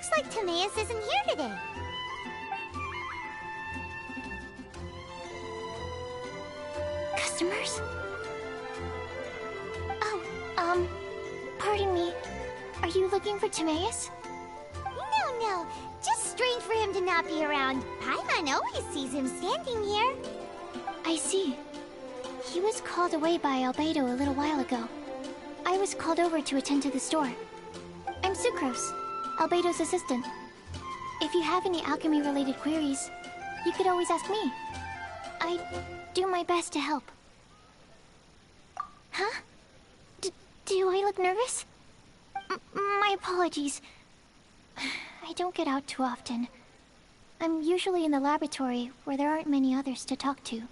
Looks like Timaeus isn't here today. Customers? Oh, pardon me. Are you looking for Timaeus? No. Just strange for him to not be around. Paimon always sees him standing here. I see. He was called away by Albedo a little while ago. I was called over to attend to the store. I'm Sucrose, Albedo's assistant. If you have any alchemy-related queries, you could always ask me. I do my best to help. Huh? Do I look nervous? My apologies. I don't get out too often. I'm usually in the laboratory where there aren't many others to talk to.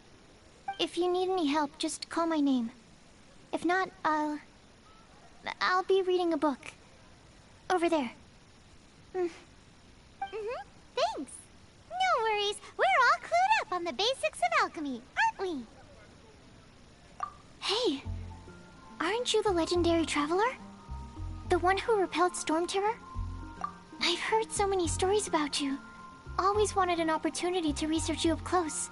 If you need any help, just call my name. If not, I'll be reading a book. Over there. Thanks. No worries. We're all clued up on the basics of alchemy, aren't we? Hey, aren't you the legendary traveler? The one who repelled Storm Terror? I've heard so many stories about you. Always wanted an opportunity to research you up close.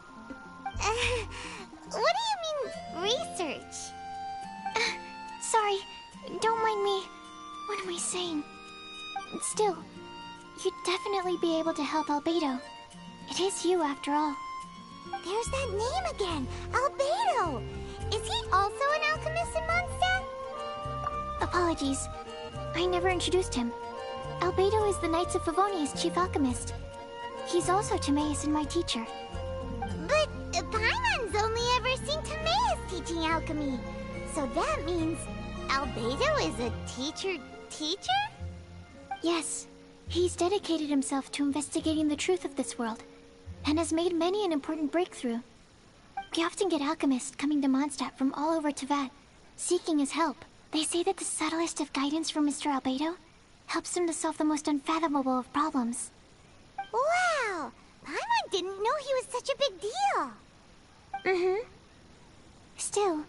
What do you mean, research? Sorry, don't mind me. What am I saying? Still, you'd definitely be able to help Albedo. It is you, after all. There's that name again, Albedo. Is he also an alchemist in Mondstadt? Apologies. I never introduced him. Albedo is the Knights of Favonia's chief alchemist. He's also Timaeus and my teacher. But Paimon's only ever seen Timaeus teaching alchemy. So that means Albedo is a teacher? Yes. He's dedicated himself to investigating the truth of this world, and has made many an important breakthrough. We often get alchemists coming to Mondstadt from all over Teyvat, seeking his help. They say that the subtlest of guidance from Mr. Albedo helps him to solve the most unfathomable of problems. Wow! Paimon didn't know he was such a big deal. Still,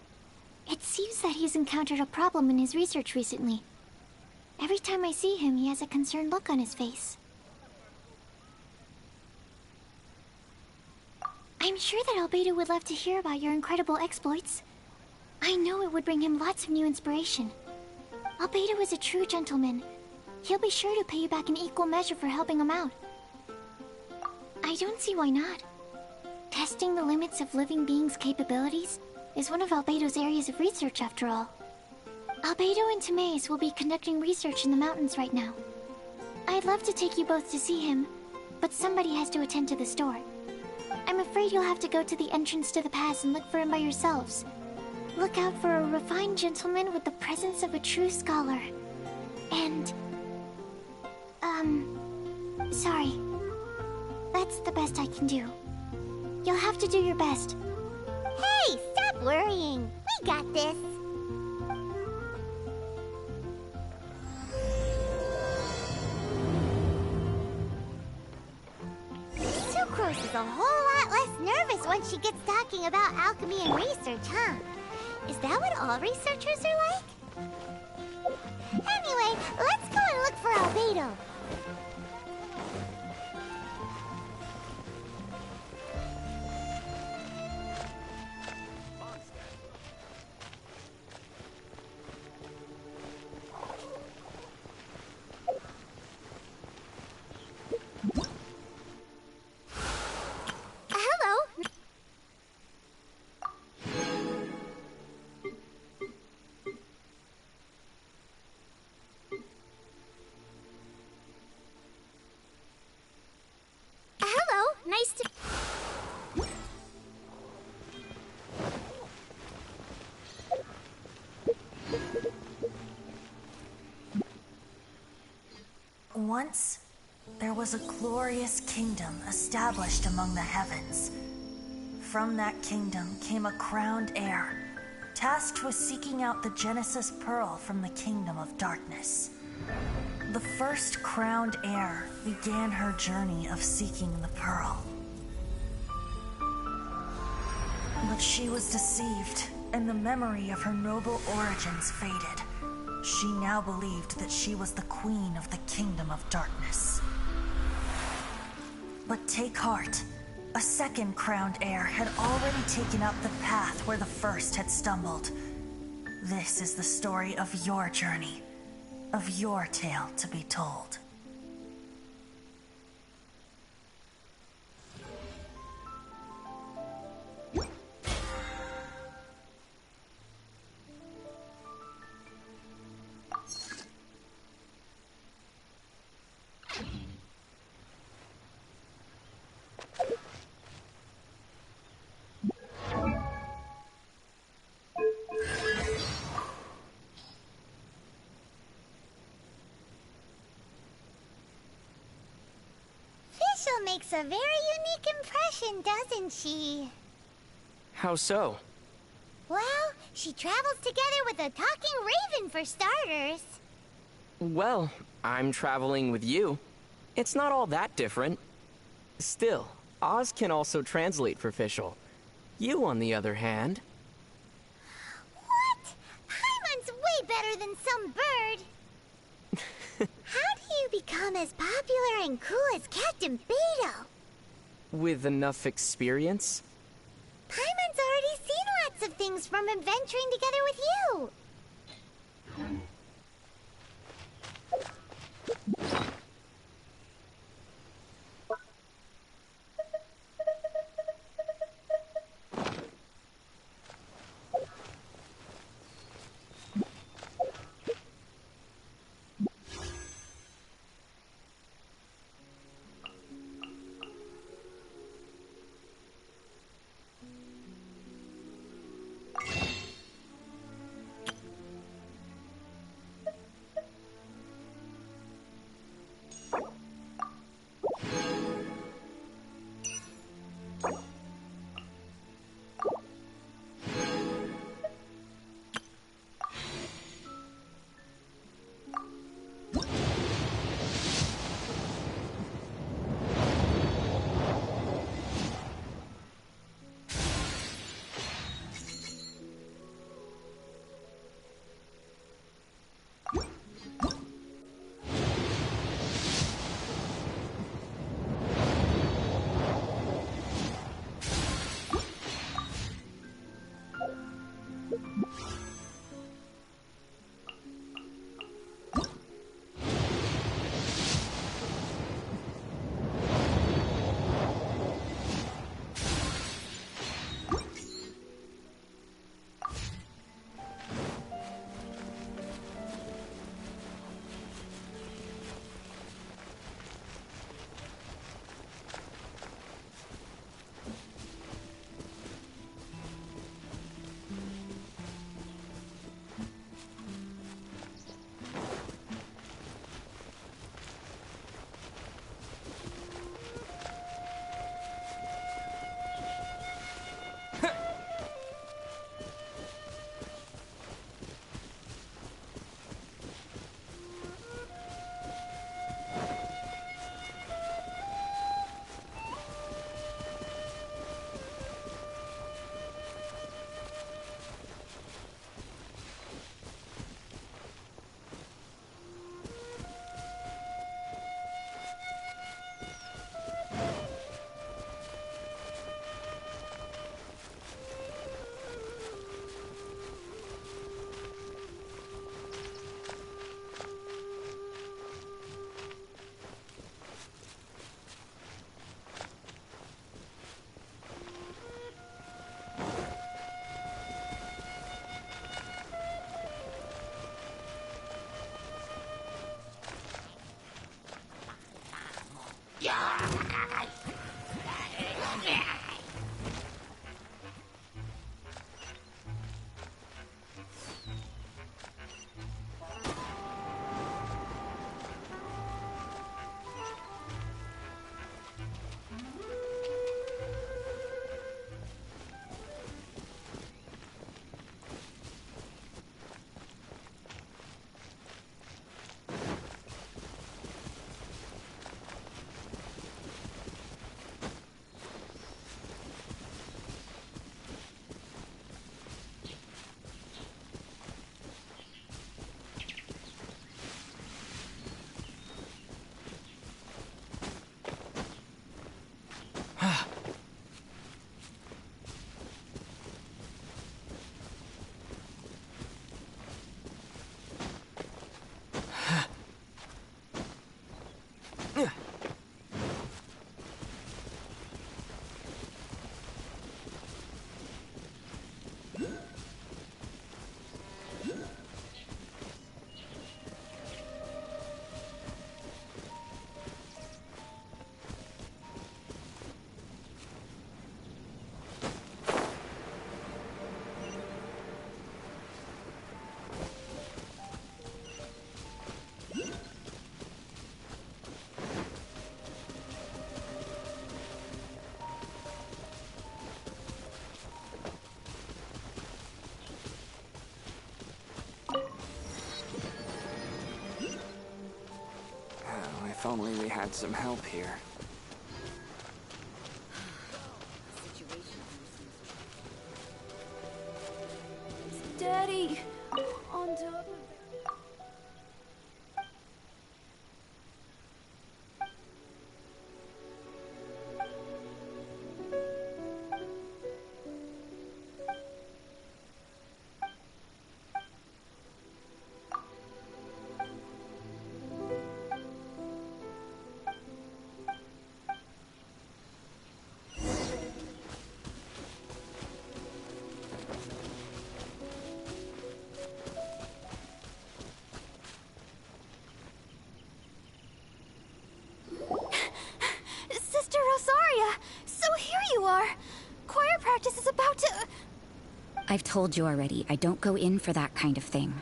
it seems that he's encountered a problem in his research recently. Every time I see him, he has a concerned look on his face. I'm sure that Albedo would love to hear about your incredible exploits. I know it would bring him lots of new inspiration. Albedo is a true gentleman. He'll be sure to pay you back in equal measure for helping him out. I don't see why not. Testing the limits of living beings' capabilities is one of Albedo's areas of research, after all. Albedo and Timaeus will be conducting research in the mountains right now. I'd love to take you both to see him, but somebody has to attend to the store. I'm afraid you'll have to go to the entrance to the pass and look for him by yourselves. Look out for a refined gentleman with the presence of a true scholar. And... sorry. That's the best I can do. You'll have to do your best. Hey, stop worrying. We got this. Sucrose is a whole lot less nervous once she gets talking about alchemy and research, huh? Is that what all researchers are like? Anyway, let's go and look for Albedo. Nice to... Once, there was a glorious kingdom established among the heavens. From that kingdom came a crowned heir, tasked with seeking out the Genesis Pearl from the kingdom of darkness. The first crowned heir began her journey of seeking the pearl. But she was deceived, and the memory of her noble origins faded. She now believed that she was the queen of the Kingdom of Darkness. But take heart. A second crowned heir had already taken up the path where the first had stumbled. This is the story of your journey, of your tale to be told. Fischl makes a very unique impression, doesn't she? How so? Well, she travels together with a talking raven for starters. Well, I'm traveling with you. It's not all that different. Still, Oz can also translate for Fischl. You, on the other hand... What? Paimon's way better than some bird. How do you become as popular and cool as Captain Beto? With enough experience? Paimon's already seen lots of things from adventuring together with you. had some help here. Daddy! On top of it. Sister Rosaria! So here you are! Choir practice is about to... I've told you already, I don't go in for that kind of thing.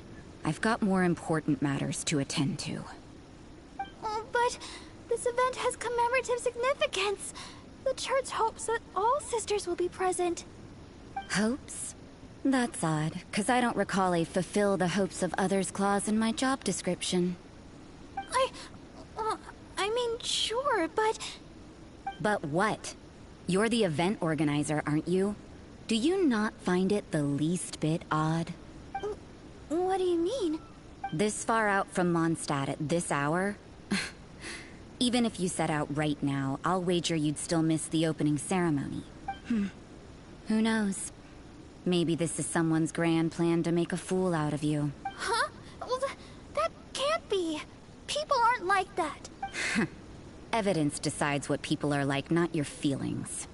I've got more important matters to attend to. Oh, but this event has commemorative significance. The church hopes that all sisters will be present. Hopes? That's odd, because I don't recall a fulfill the hopes of others clause in my job description. I mean, sure, but... But what? You're the event organizer, aren't you? Do you not find it the least bit odd? What do you mean? This far out from Mondstadt at this hour? Even if you set out right now, I'll wager you'd still miss the opening ceremony. Who knows? Maybe this is someone's grand plan to make a fool out of you. Huh? Well, that can't be. People aren't like that. Evidence decides what people are like, not your feelings.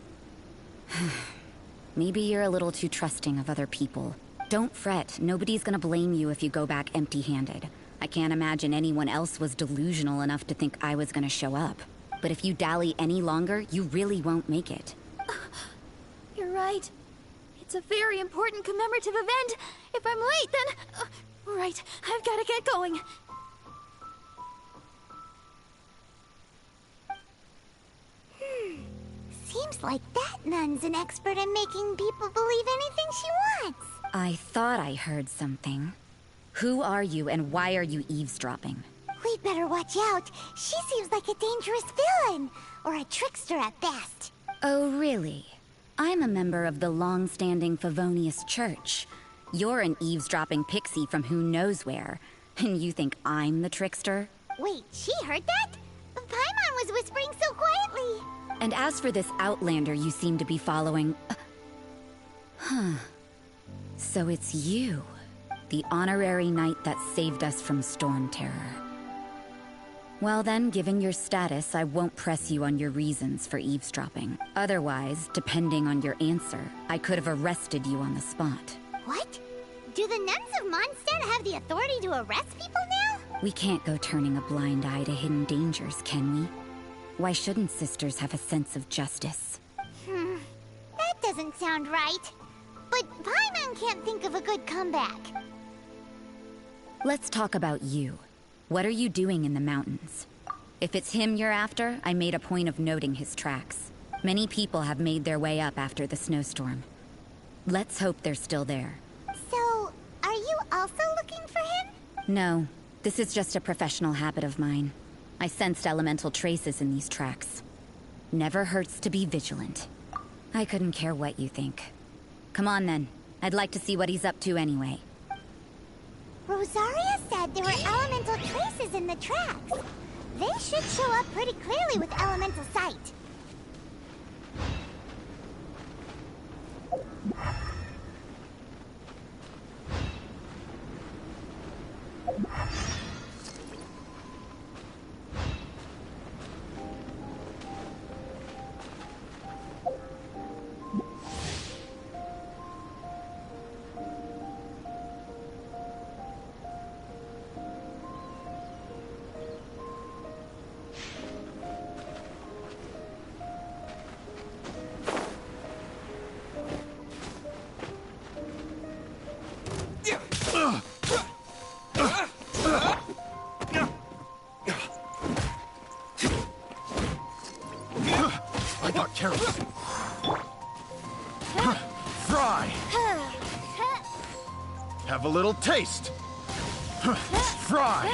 Maybe you're a little too trusting of other people. Don't fret, nobody's gonna blame you if you go back empty-handed. I can't imagine anyone else was delusional enough to think I was gonna show up. But if you dally any longer, you really won't make it. You're right. It's a very important commemorative event. If I'm late, then... right, I've gotta get going. Seems like that nun's an expert in making people believe anything she wants. I thought I heard something. Who are you and why are you eavesdropping? We'd better watch out. She seems like a dangerous villain. Or a trickster at best. Oh, really? I'm a member of the long-standing Favonius Church. You're an eavesdropping pixie from who knows where. And you think I'm the trickster? Wait, she heard that? Paimon was whispering so quietly. And as for this outlander you seem to be following... So it's you. The honorary knight that saved us from Storm Terror. Well then, given your status, I won't press you on your reasons for eavesdropping. Otherwise, depending on your answer, I could have arrested you on the spot. What? Do the nuns of Mondstadt have the authority to arrest people now? We can't go turning a blind eye to hidden dangers, can we? Why shouldn't sisters have a sense of justice? That doesn't sound right. But Paimon can't think of a good comeback. Let's talk about you. What are you doing in the mountains? If it's him you're after, I made a point of noting his tracks. Many people have made their way up after the snowstorm. Let's hope they're still there. So, are you also looking for him? No, this is just a professional habit of mine. I sensed elemental traces in these tracks. Never hurts to be vigilant. I couldn't care what you think. Come on then. I'd like to see what he's up to anyway. Rosaria said there were elemental traces in the tracks. They should show up pretty clearly with elemental sight. I got carrots. Fry! Have a little taste. Fry!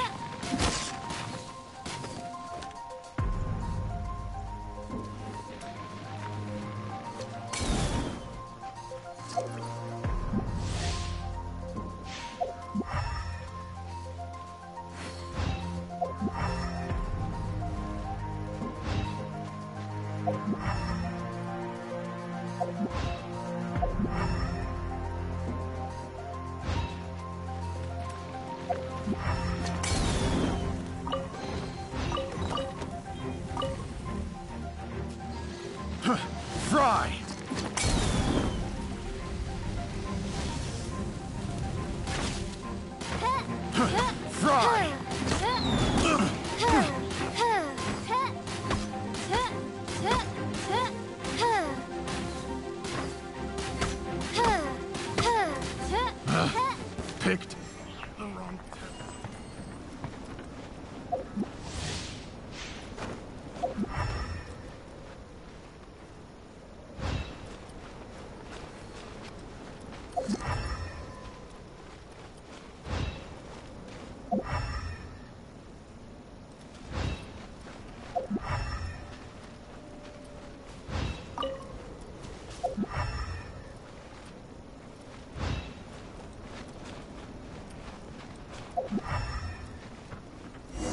picked the wrong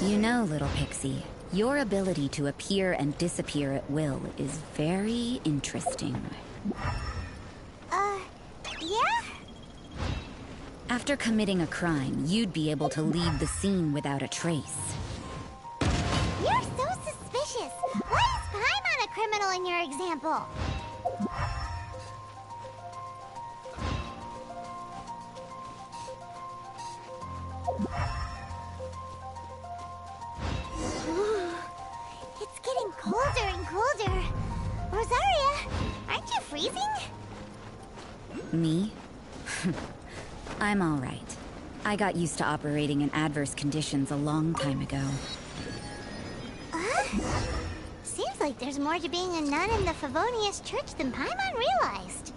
You know, little pixie, your ability to appear and disappear at will is very interesting. Yeah? After committing a crime, you'd be able to leave the scene without a trace. You're so suspicious. Why is Paimon a criminal in your example? It's getting colder and colder. Rosaria, aren't you freezing? Me? I'm all right. I got used to operating in adverse conditions a long time ago. Seems like there's more to being a nun in the Favonius Church than Paimon realized.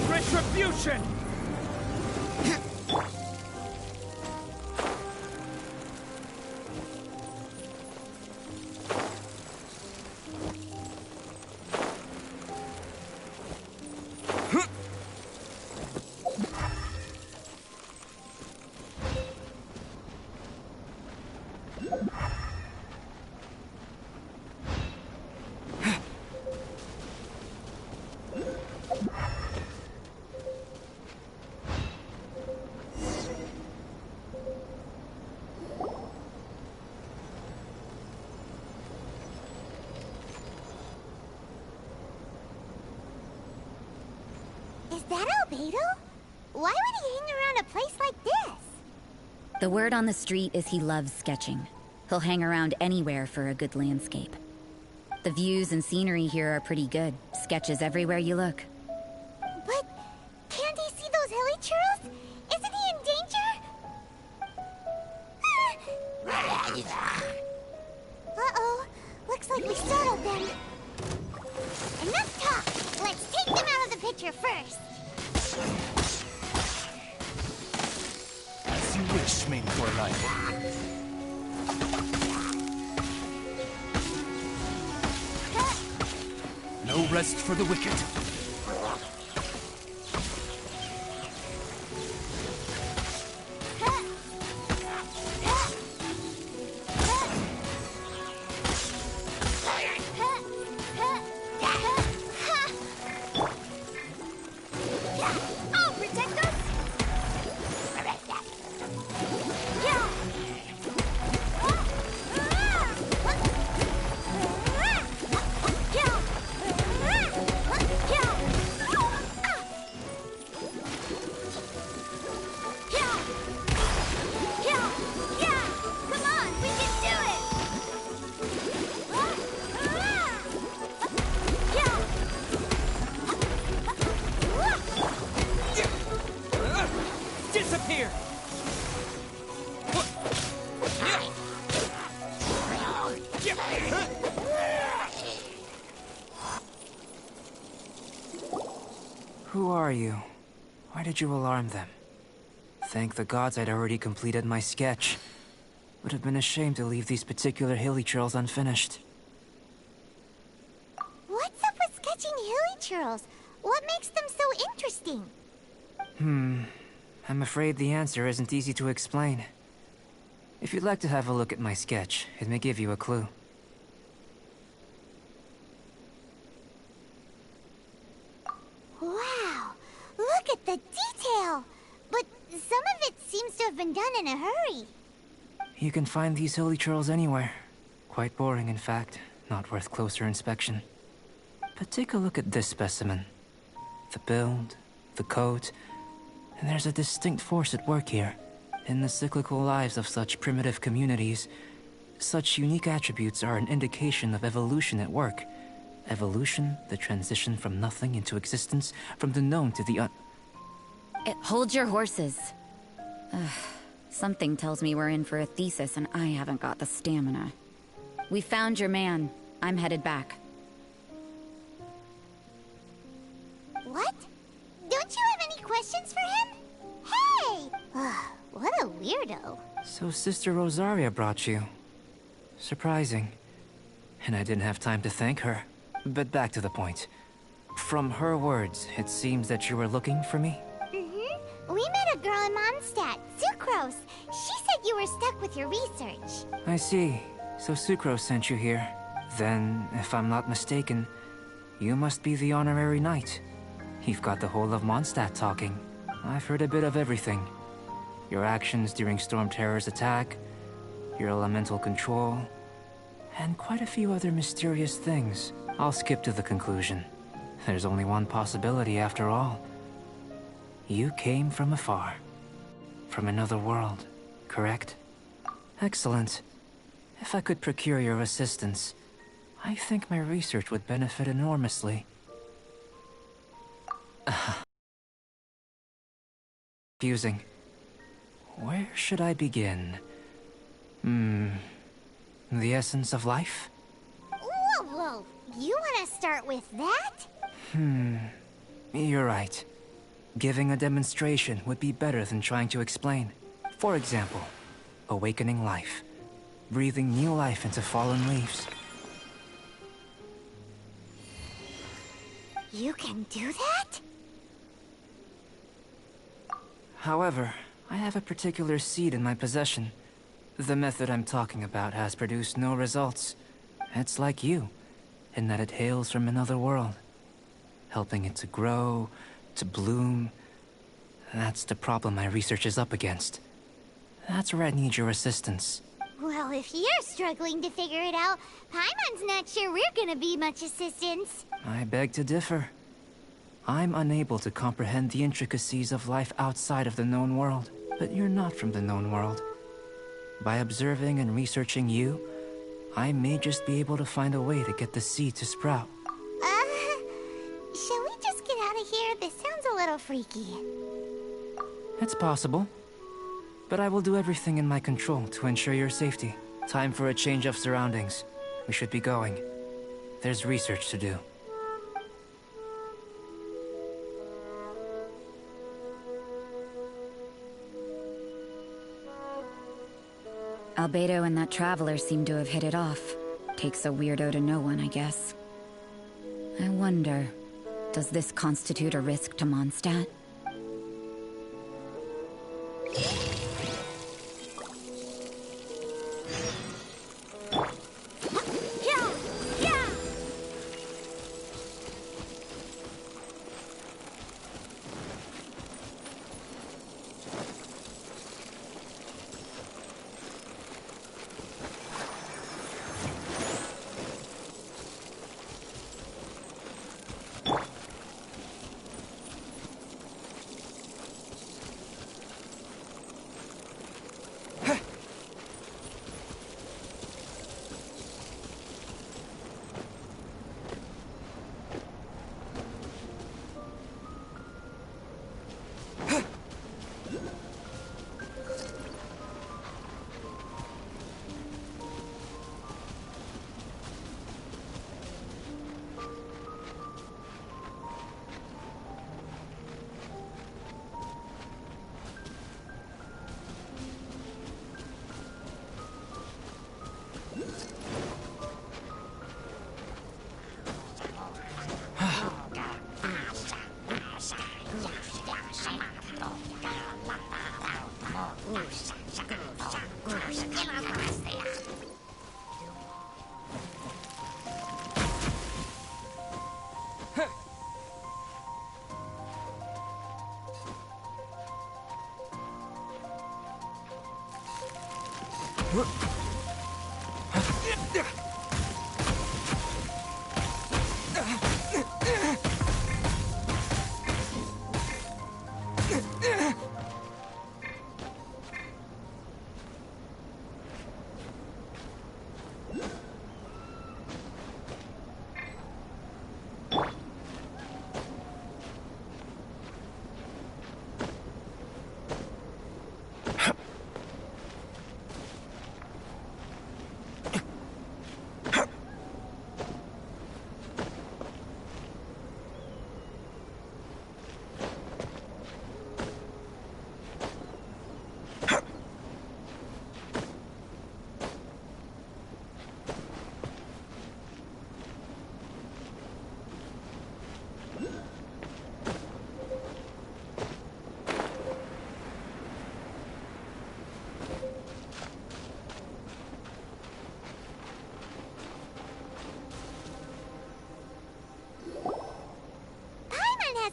Retribution! Albedo? Why would he hang around a place like this? The word on the street is he loves sketching. He'll hang around anywhere for a good landscape. The views and scenery here are pretty good. Sketches everywhere you look. But can't he see those hilly churls? Isn't he in danger? Uh-oh. Looks like we startled them. Enough talk. Let's take them out of the picture first. As you wish, main for life. No rest for the wicked. I'll protect us. Yeah. Disappear! Who are you? Why did you alarm them? Thank the gods I'd already completed my sketch. Would have been a shame to leave these particular hilly churls unfinished. What's up with sketching hilly churls? What makes them so interesting? I'm afraid the answer isn't easy to explain. If you'd like to have a look at my sketch, it may give you a clue. Wow, look at the detail! But some of it seems to have been done in a hurry. You can find these hilly churls anywhere. Quite boring, in fact. Not worth closer inspection. But take a look at this specimen. The build, the coat, and there's a distinct force at work here. In the cyclical lives of such primitive communities, such unique attributes are an indication of evolution at work. Evolution, the transition from nothing into existence, from the known to the Hold your horses. Ugh, something tells me we're in for a thesis and I haven't got the stamina. We found your man. I'm headed back. What? Don't you have any questions for him? Hey! What a weirdo. So Sister Rosaria brought you. Surprising. And I didn't have time to thank her. But back to the point. From her words, it seems that you were looking for me? We met a girl in Mondstadt, Sucrose. She said you were stuck with your research. I see. So Sucrose sent you here. Then, if I'm not mistaken, you must be the honorary knight. You've got the whole of Mondstadt talking. I've heard a bit of everything. Your actions during Storm Terror's attack, your elemental control, and quite a few other mysterious things. I'll skip to the conclusion. There's only one possibility after all. You came from afar. From another world, correct? Excellent. If I could procure your assistance, I think my research would benefit enormously. Confusing. Where should I begin? The essence of life? Whoa. You want to start with that? You're right. Giving a demonstration would be better than trying to explain. For example, awakening life. Breathing new life into fallen leaves. You can do that? However, I have a particular seed in my possession. The method I'm talking about has produced no results. It's like you, in that it hails from another world. Helping it to grow, to bloom. That's the problem my research is up against. That's where I need your assistance. Well, if you're struggling to figure it out, Paimon's not sure we're gonna be much assistance. I beg to differ. I'm unable to comprehend the intricacies of life outside of the known world, but you're not from the known world. By observing and researching you, I may just be able to find a way to get the seed to sprout. Shall we just get out of here? This sounds a little freaky. It's possible. But I will do everything in my control to ensure your safety. Time for a change of surroundings. We should be going. There's research to do. Albedo and that traveler seem to have hit it off. Takes a weirdo to know one, I guess. I wonder, does this constitute a risk to Mondstadt?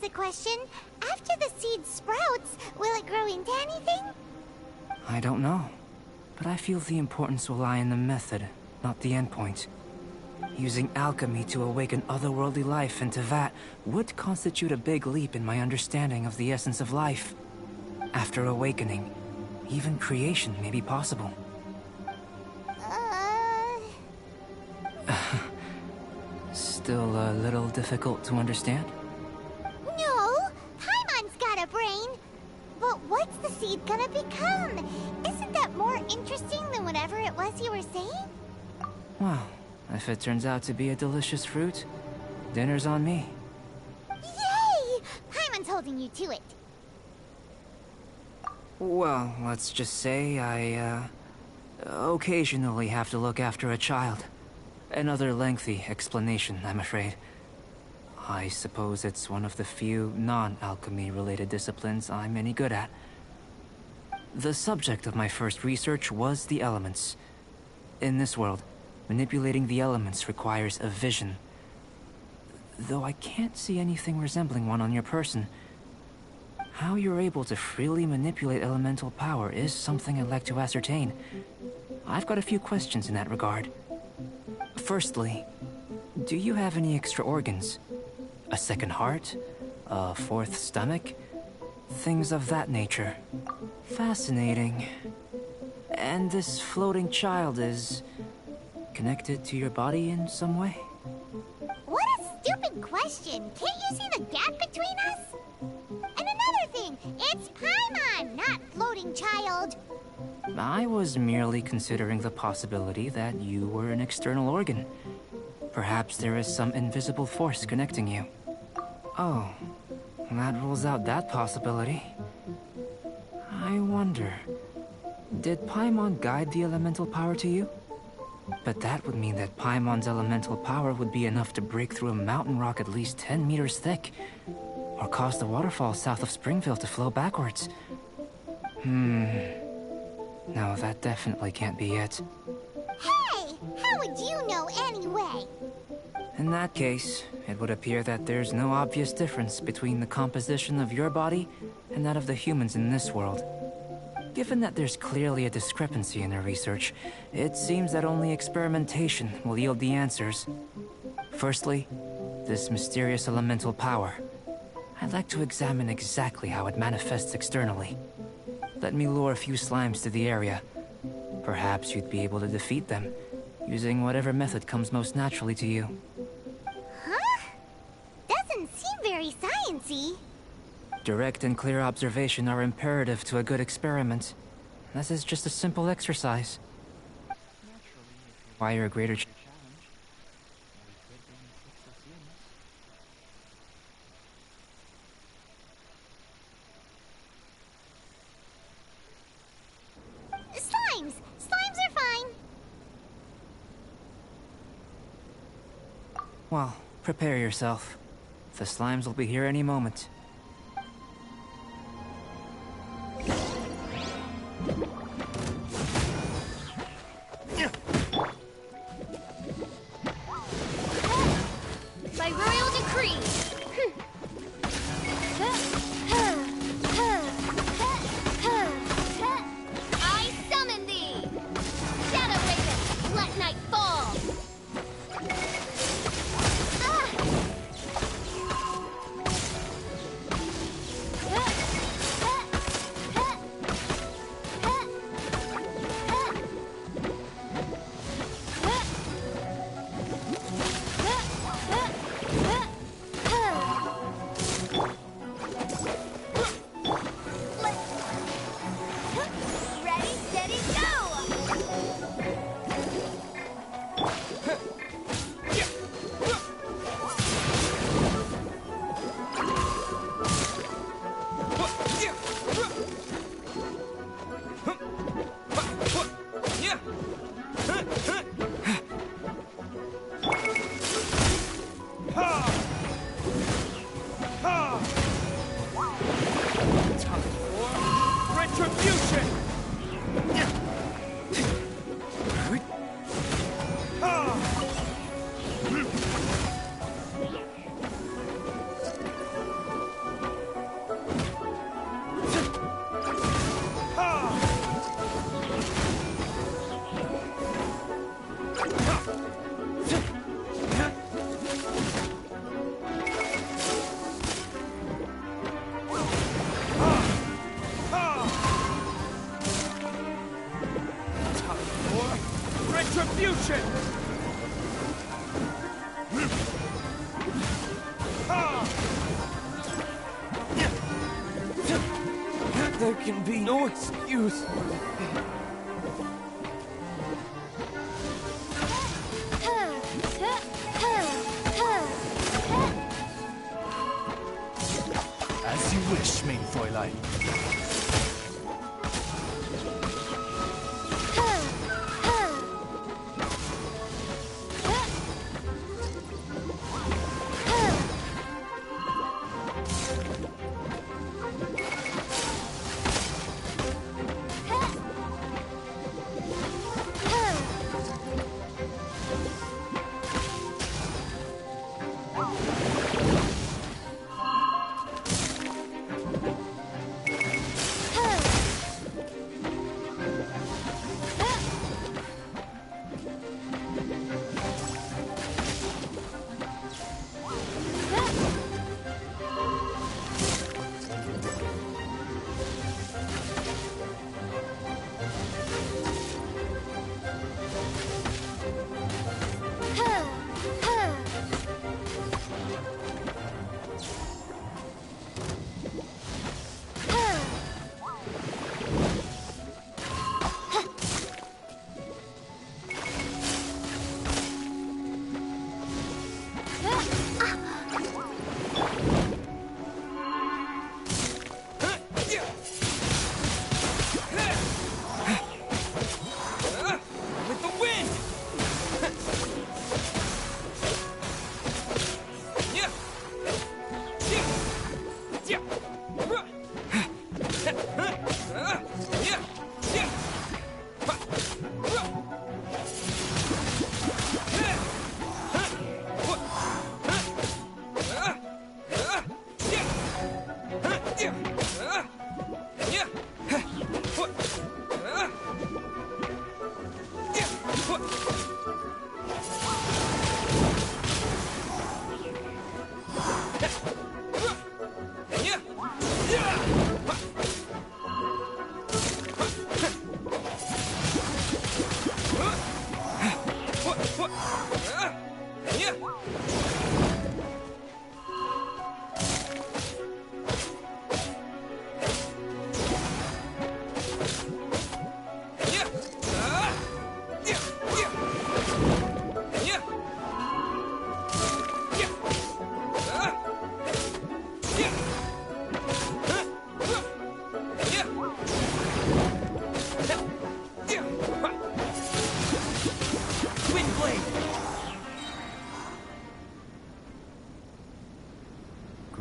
A question. After the seed sprouts, will it grow into anything? I don't know. But I feel the importance will lie in the method, not the endpoint. Using alchemy to awaken otherworldly life into that would constitute a big leap in my understanding of the essence of life. After awakening, even creation may be possible. Still a little difficult to understand? What's the seed gonna become? Isn't that more interesting than whatever it was you were saying? Well, if it turns out to be a delicious fruit, dinner's on me. Yay! Paimon's holding you to it. Well, let's just say I, occasionally have to look after a child. Another lengthy explanation, I'm afraid. I suppose it's one of the few non-alchemy related disciplines I'm any good at. The subject of my first research was the elements. In this world, manipulating the elements requires a vision. Though I can't see anything resembling one on your person. How you're able to freely manipulate elemental power is something I'd like to ascertain. I've got a few questions in that regard. Firstly, do you have any extra organs? A second heart? a fourth stomach, things of that nature. Fascinating. And this floating child is connected to your body in some way? What a stupid question! Can't you see the gap between us? And another thing, it's Paimon, not floating child. I was merely considering the possibility that you were an external organ. Perhaps there is some invisible force connecting you. Oh, that rules out that possibility. I wonder, did Paimon guide the elemental power to you? But that would mean that Paimon's elemental power would be enough to break through a mountain rock at least 10 meters thick, or cause the waterfall south of Springville to flow backwards. No, that definitely can't be it. Hey! How would you know anyway? In that case, it would appear that there's no obvious difference between the composition of your body and that of the humans in this world. Given that there's clearly a discrepancy in our research, it seems that only experimentation will yield the answers. Firstly, this mysterious elemental power. I'd like to examine exactly how it manifests externally. Let me lure a few slimes to the area. Perhaps you'd be able to defeat them, using whatever method comes most naturally to you. Huh? Doesn't seem very sciencey. Direct and clear observation are imperative to a good experiment. This is just a simple exercise. Require a greater challenge. Slimes! Slimes are fine! Well, prepare yourself. The slimes will be here any moment. By royal decree! I summon thee! Shadow Raven, let night fall! Ready, steady, go! Retribution! Retribution! There can be no excuse. As you wish, mein Fräulein.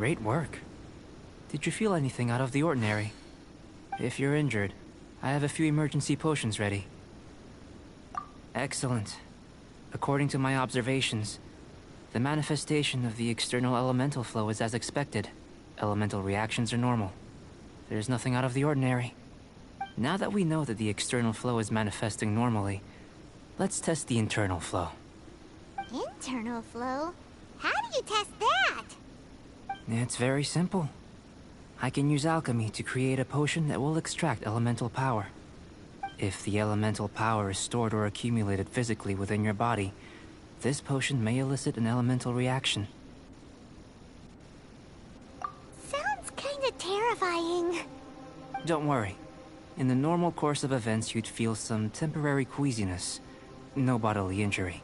Great work. Did you feel anything out of the ordinary? If you're injured, I have a few emergency potions ready. Excellent. According to my observations, the manifestation of the external elemental flow is as expected. Elemental reactions are normal. There's nothing out of the ordinary. Now that we know that the external flow is manifesting normally, let's test the internal flow. Internal flow? How do you test that? It's very simple. I can use alchemy to create a potion that will extract elemental power. If the elemental power is stored or accumulated physically within your body, this potion may elicit an elemental reaction. Sounds kinda terrifying. Don't worry. In the normal course of events, you'd feel some temporary queasiness. No bodily injury.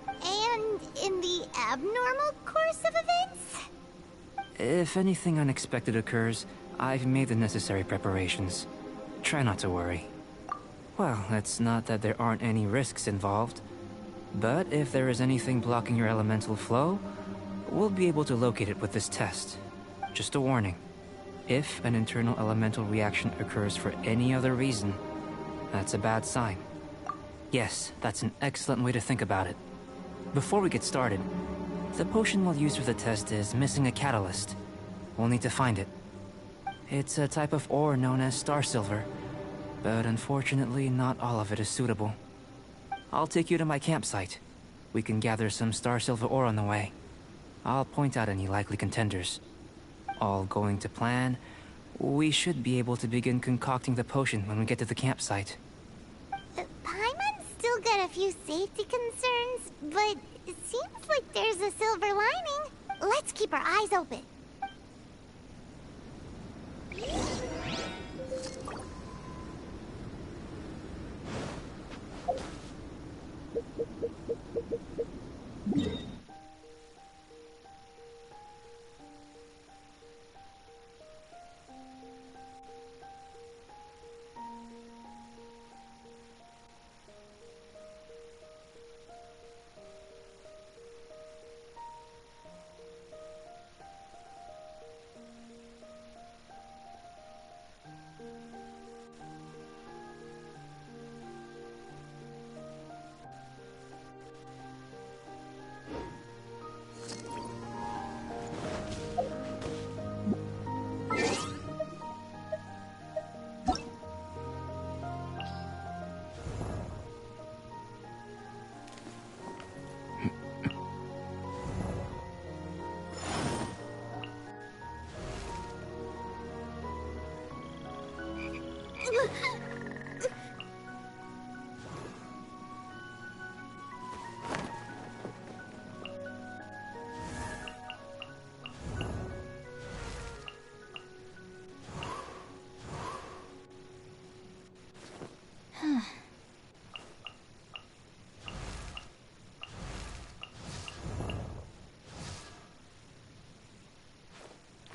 And in the abnormal course of events? If anything unexpected occurs, I've made the necessary preparations. Try not to worry. Well, it's not that there aren't any risks involved. But if there is anything blocking your elemental flow, we'll be able to locate it with this test. Just a warning. If an internal elemental reaction occurs for any other reason, that's a bad sign. Yes, that's an excellent way to think about it. Before we get started, the potion we'll use for the test is missing a catalyst. We'll need to find it. It's a type of ore known as star silver, but unfortunately not all of it is suitable. I'll take you to my campsite. We can gather some star silver ore on the way. I'll point out any likely contenders. All going to plan, we should be able to begin concocting the potion when we get to the campsite. Paimon's still got a few safety concerns, but it seems like there's a silver lining. Let's keep our eyes open.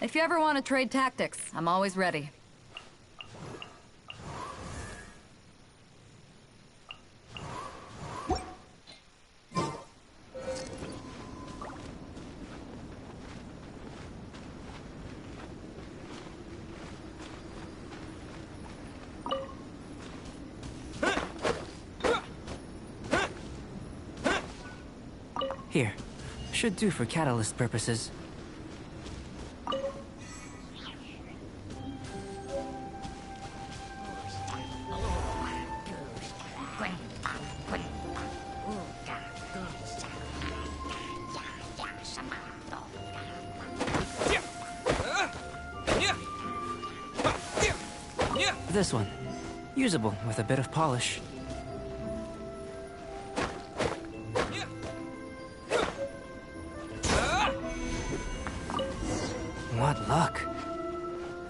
If you ever want to trade tactics, I'm always ready. Here. Should do for catalyst purposes. This one. Usable with a bit of polish. What luck.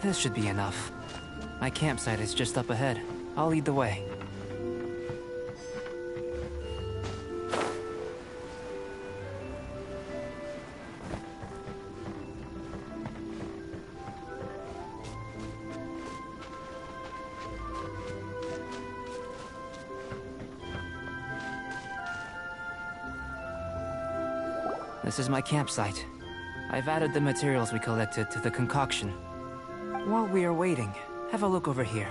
This should be enough. My campsite is just up ahead. I'll lead the way. This is my campsite. I've added the materials we collected to the concoction. While we are waiting, have a look over here.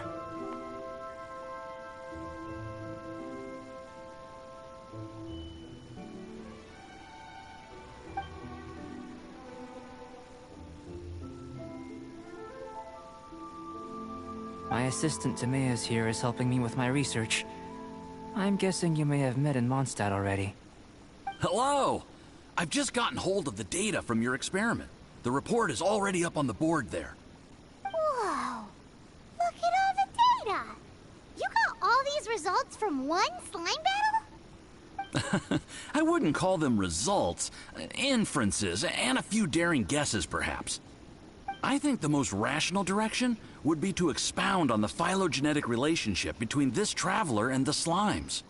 My assistant Timaeus here is helping me with my research. I'm guessing you may have met in Mondstadt already. Hello! I've just gotten hold of the data from your experiment. The report is already up on the board there. Whoa! Look at all the data! You got all these results from one slime battle? I wouldn't call them results, inferences, and a few daring guesses perhaps. I think the most rational direction would be to expound on the phylogenetic relationship between this traveler and the slimes.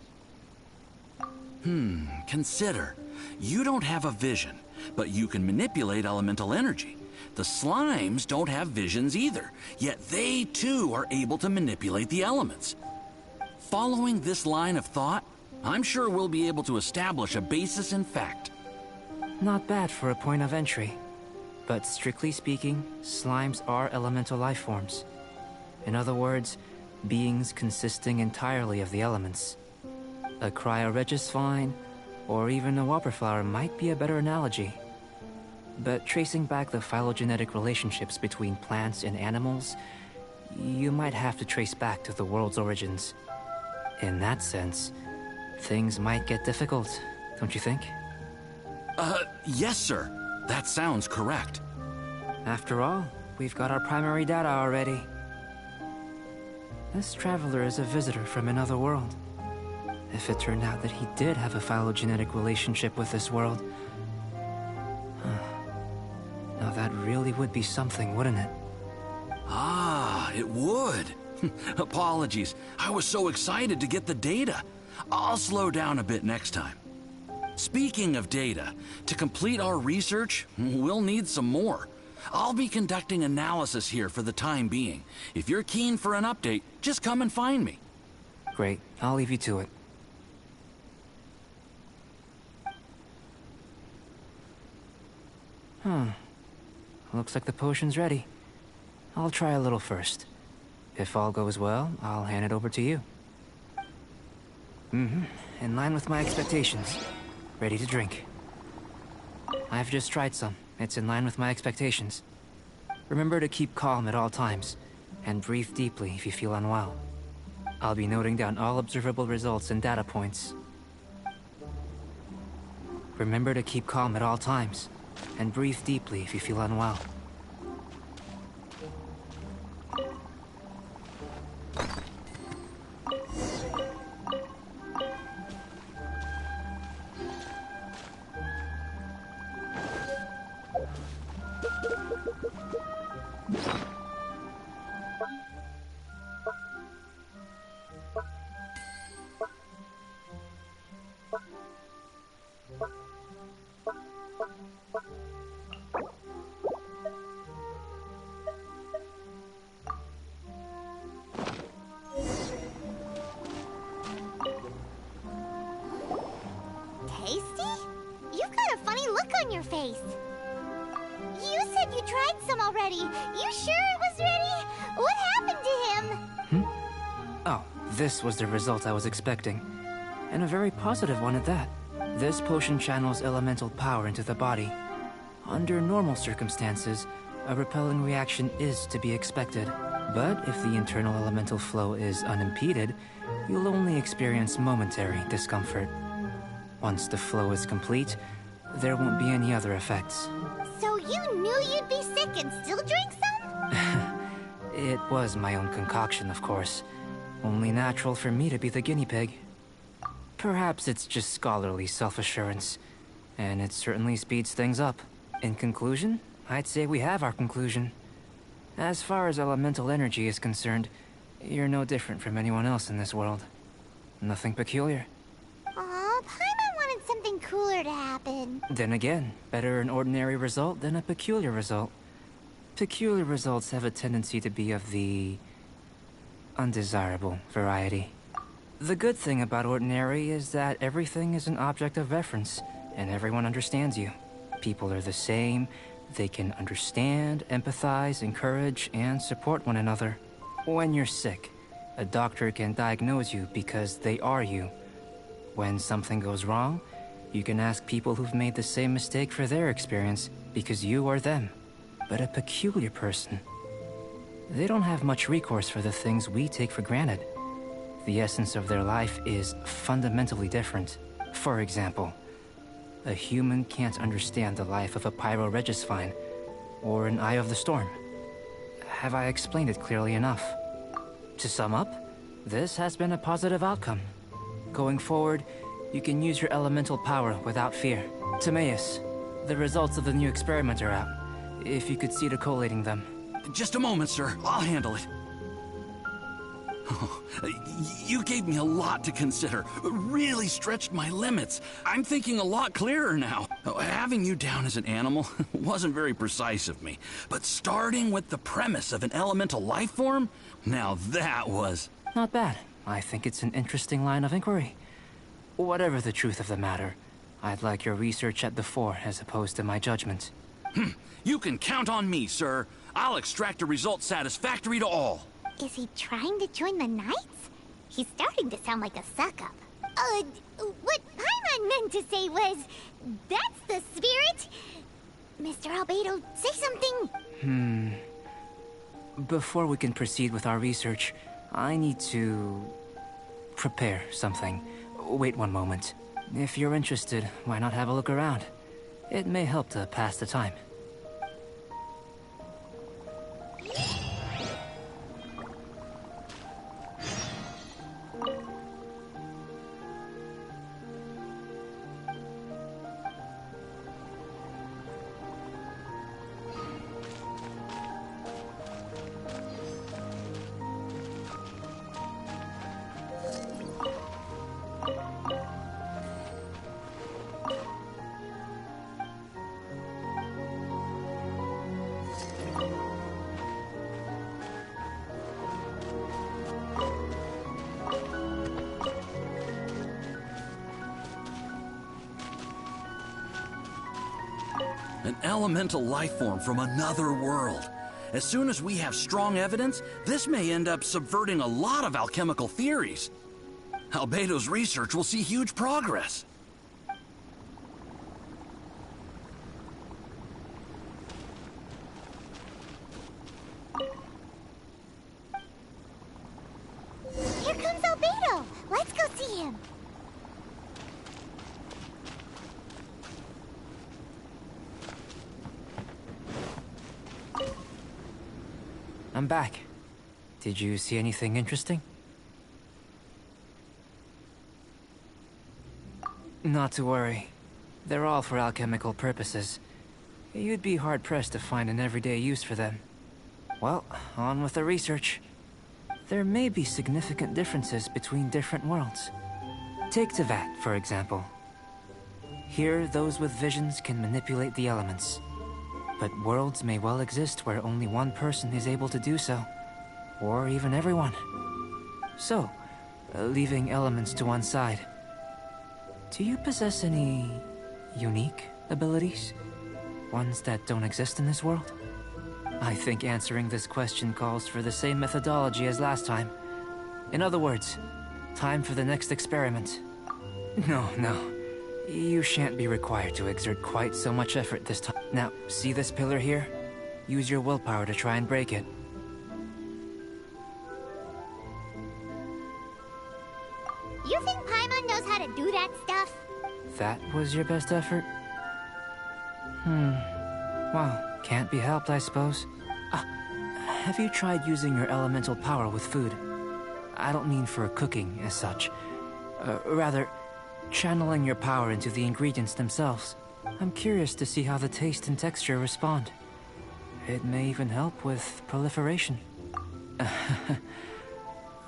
Consider. You don't have a vision, but you can manipulate elemental energy. The slimes don't have visions either, yet they too are able to manipulate the elements. Following this line of thought, I'm sure we'll be able to establish a basis in fact. Not bad for a point of entry. But strictly speaking, slimes are elemental life forms. In other words, beings consisting entirely of the elements. A cryoregisvine, or even a whopperflower might be a better analogy. But tracing back the phylogenetic relationships between plants and animals, you might have to trace back to the world's origins. In that sense, things might get difficult, don't you think? Yes, sir. That sounds correct. After all, we've got our primary data already. This traveler is a visitor from another world. If it turned out that he did have a phylogenetic relationship with this world... Now that really would be something, wouldn't it? Ah, it would. Apologies. I was so excited to get the data. I'll slow down a bit next time. Speaking of data, to complete our research, we'll need some more. I'll be conducting analysis here for the time being. If you're keen for an update, just come and find me. Great. I'll leave you to it. Looks like the potion's ready. I'll try a little first. If all goes well, I'll hand it over to you. In line with my expectations. Ready to drink. I've just tried some. It's in line with my expectations. Remember to keep calm at all times, and breathe deeply if you feel unwell. I'll be noting down all observable results and data points. Remember to keep calm at all times, and breathe deeply if you feel unwell. This was the result I was expecting, and a very positive one at that. This potion channels elemental power into the body. Under normal circumstances, a repelling reaction is to be expected. But if the internal elemental flow is unimpeded, you'll only experience momentary discomfort. Once the flow is complete, there won't be any other effects. So you knew you'd be sick and still drink some? It was my own concoction, of course. Only natural for me to be the guinea pig. Perhaps it's just scholarly self-assurance, and it certainly speeds things up. In conclusion, I'd say we have our conclusion. As far as elemental energy is concerned, you're no different from anyone else in this world. Nothing peculiar. Aw, Paimon wanted something cooler to happen. Then again, better an ordinary result than a peculiar result. Peculiar results have a tendency to be of the undesirable variety. The good thing about ordinary is that everything is an object of reference, and everyone understands you. People are the same, They can understand, empathize, encourage, and support one another. When you're sick, a doctor can diagnose you because they are you. When something goes wrong, you can ask people who've made the same mistake for their experience because you are them. But a peculiar person, they don't have much recourse for the things we take for granted. The essence of their life is fundamentally different. For example, a human can't understand the life of a Pyro-Regisvine or an Eye of the Storm. Have I explained it clearly enough? To sum up, this has been a positive outcome. Going forward, you can use your elemental power without fear. Timaeus, the results of the new experiment are out. If you could see to collating them. Just a moment, sir. I'll handle it. Oh, you gave me a lot to consider. Really stretched my limits. I'm thinking a lot clearer now. Having you down as an animal wasn't very precise of me. But starting with the premise of an elemental life form? Now that was... Not bad. I think it's an interesting line of inquiry. Whatever the truth of the matter, I'd like your research at the fore as opposed to my judgment. You can count on me, sir. I'll extract a result satisfactory to all. Is he trying to join the Knights? He's starting to sound like a suck-up. What Paimon meant to say was, that's the spirit. Mr. Albedo, say something. Before we can proceed with our research, I need to... prepare something. Wait one moment. If you're interested, why not have a look around? It may help to pass the time. An elemental life form from another world. As soon as we have strong evidence, this may end up subverting a lot of alchemical theories. Albedo's research will see huge progress. Here comes Albedo. Let's go see him. I'm back. Did you see anything interesting? Not to worry. They're all for alchemical purposes. You'd be hard-pressed to find an everyday use for them. Well, on with the research. There may be significant differences between different worlds. Take Tevat, for example. Here, those with visions can manipulate the elements. But worlds may well exist where only one person is able to do so. Or even everyone. So, leaving elements to one side. Do you possess any... unique abilities? Ones that don't exist in this world? I think answering this question calls for the same methodology as last time. In other words, time for the next experiment. No. You shan't be required to exert quite so much effort this time. Now, see this pillar here? Use your willpower to try and break it. You think Paimon knows how to do that stuff? That was your best effort? Well, can't be helped, I suppose. Have you tried using your elemental power with food? I don't mean for cooking, as such. Rather, channeling your power into the ingredients themselves. I'm curious to see how the taste and texture respond. It may even help with proliferation.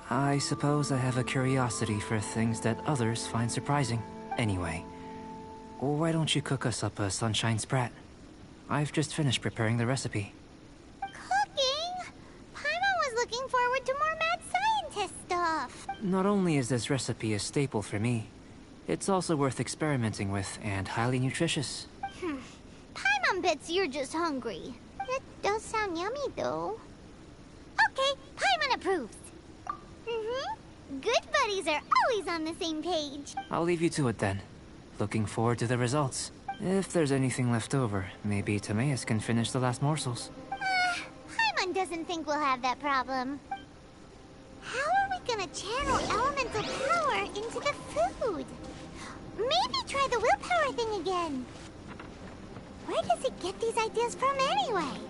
I suppose I have a curiosity for things that others find surprising. Anyway, why don't you cook us up a sunshine sprat? I've just finished preparing the recipe. Cooking? Paimon was looking forward to more mad scientist stuff. Not only is this recipe a staple for me, it's also worth experimenting with and highly nutritious. Paimon bets you're just hungry. That does sound yummy, though. Okay, Paimon approves. Good buddies are always on the same page. I'll leave you to it then. Looking forward to the results. If there's anything left over, maybe Timaeus can finish the last morsels. Paimon doesn't think we'll have that problem. How are we gonna channel elemental power into the food? Maybe try the willpower thing again. Where does it get these ideas from anyway?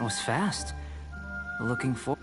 was fast. Looking for...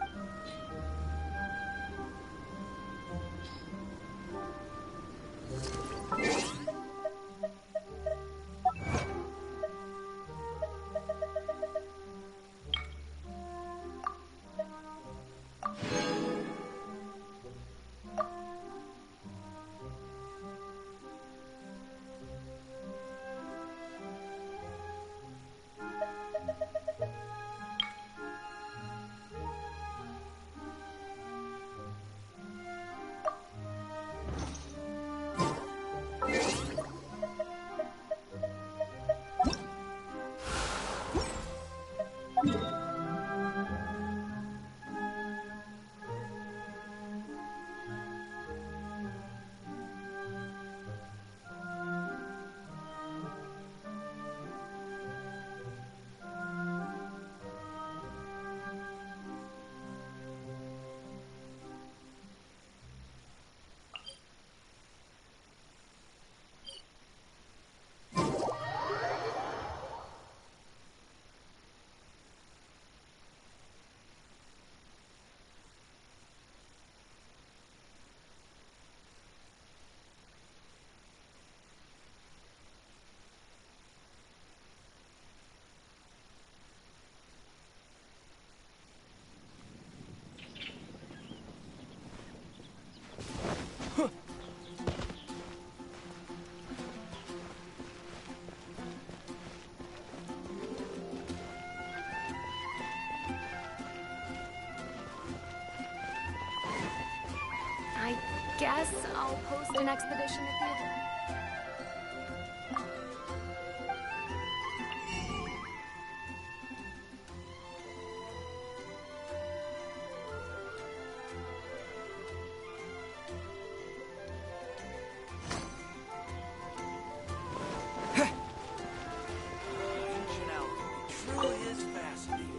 I guess I'll post an expedition at the event. Ancient alchemy truly is fascinating.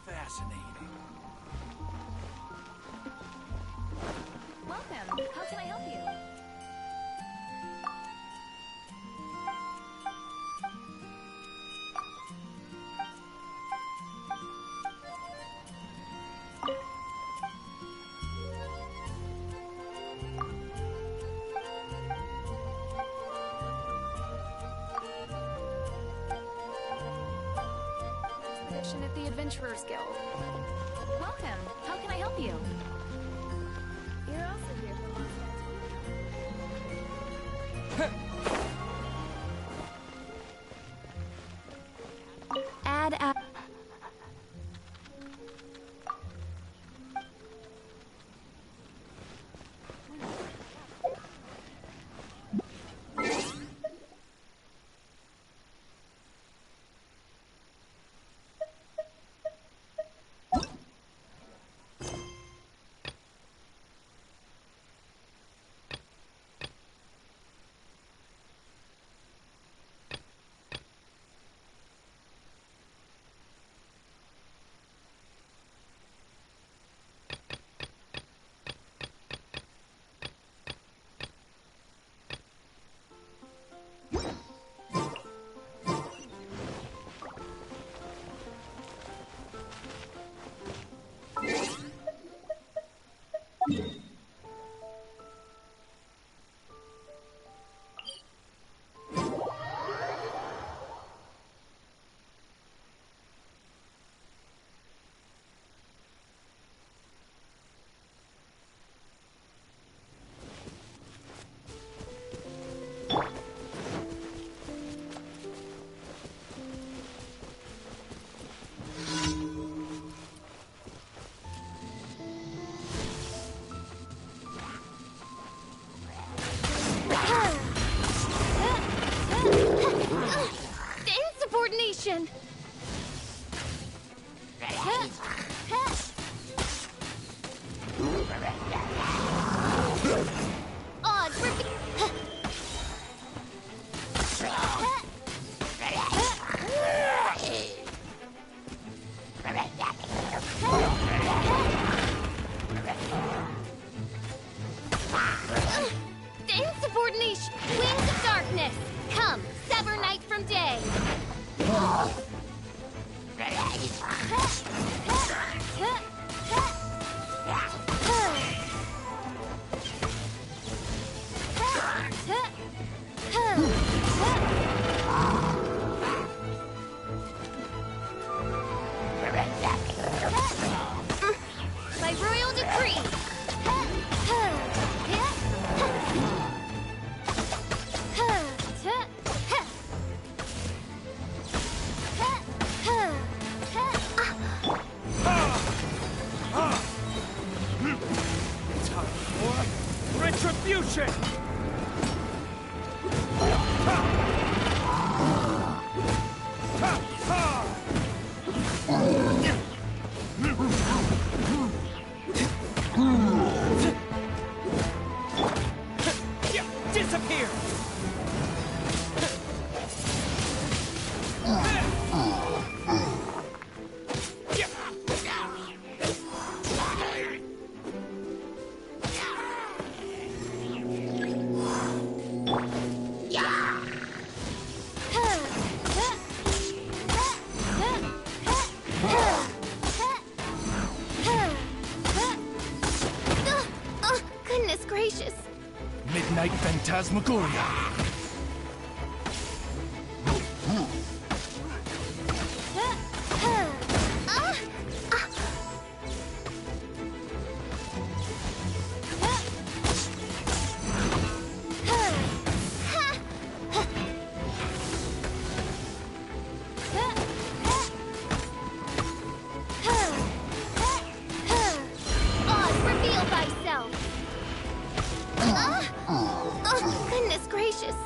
Fascinating. Welcome. How can I help you? Expedition at the Adventurers Guild. Welcome. How can I help you? You're also here for Add app. Genshin. Oz, insubordination! Wings of darkness! Come, sever night from day! By royal decree! Time for retribution! Disappear! Goodness gracious! Midnight Phantasmagoria! Oz, reveal thyself! Goodness gracious!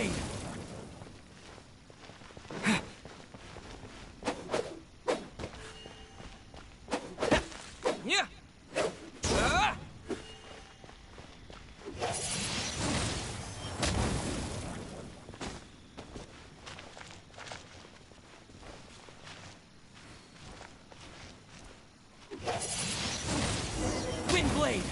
blade! Yeah. Wind blade!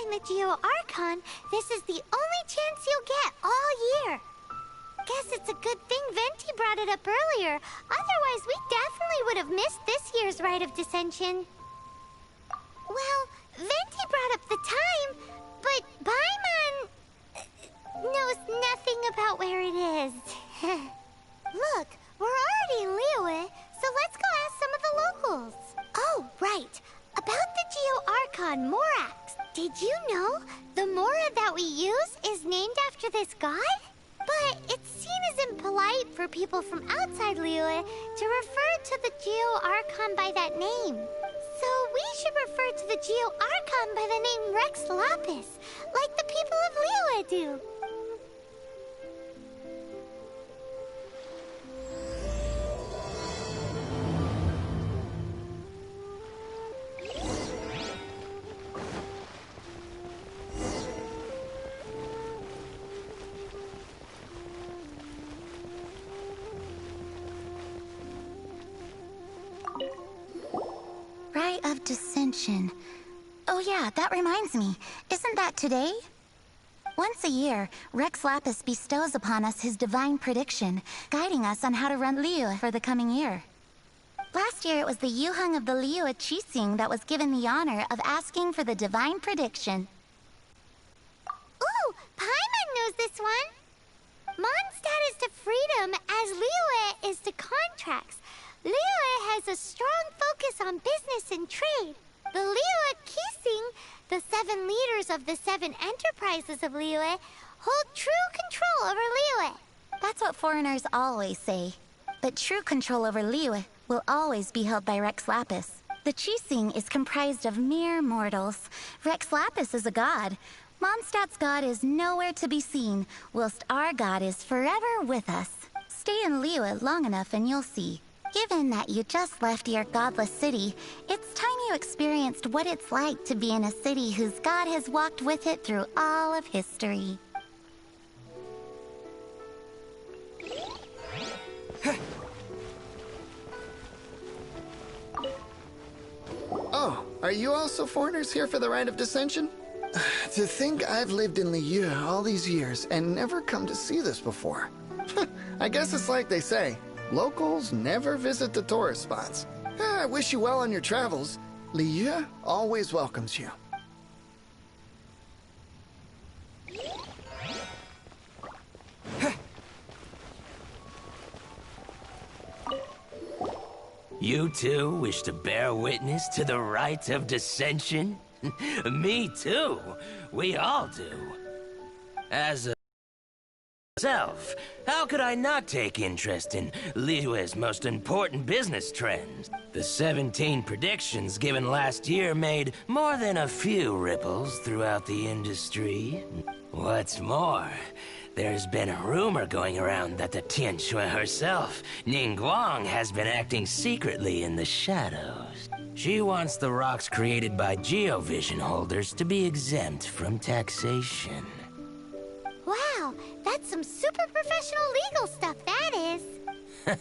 find the Geo-Archon, this is the only chance you'll get all year. Guess it's a good thing Venti brought it up earlier. Otherwise, we definitely would have missed this year's Rite of Dissension. Well, Venti brought up the time, but Paimon knows nothing about where it is. Look, we're already in Liyue, so let's go ask some of the locals. Oh, right. About the Geo-Archon Morax. Did you know the Mora that we use is named after this god? But it's seen as impolite for people from outside Liyue to refer to the Geo-Archon by that name. So we should refer to the Geo-Archon by the name Rex Lapis, like the people of Liyue do. Rite of Dissension. Oh yeah, that reminds me. Isn't that today? Once a year, Rex Lapis bestows upon us his divine prediction, guiding us on how to run Liyue for the coming year. Last year, it was the Yuheng of the Liyue Qixing that was given the honor of asking for the divine prediction. Ooh, Paimon knows this one. Mondstadt is to freedom as Liyue is to contracts. Liyue has a strong focus on business and trade. The Liyue Qixing, the 7 leaders of the 7 enterprises of Liyue, hold true control over Liyue. That's what foreigners always say. But true control over Liyue will always be held by Rex Lapis. The Qixing is comprised of mere mortals. Rex Lapis is a god. Mondstadt's god is nowhere to be seen, whilst our god is forever with us. Stay in Liyue long enough and you'll see. Given that you just left your godless city, it's time you experienced what it's like to be in a city whose god has walked with it through all of history. Oh, are you also foreigners here for the Rite of Dissension? To think I've lived in Liyue all these years and never come to see this before. I guess it's like they say. Locals never visit the tourist spots. I wish you well on your travels. Liyue always welcomes you. You too wish to bear witness to the Rite of Dissension? Me too. We all do. As a myself, how could I not take interest in Liyue's most important business trends? The 17 predictions given last year made more than a few ripples throughout the industry. What's more, there's been a rumor going around that the Tianxue herself, Ningguang, has been acting secretly in the shadows. She wants the rocks created by Geovision holders to be exempt from taxation. Wow, that's some super professional legal stuff, that is.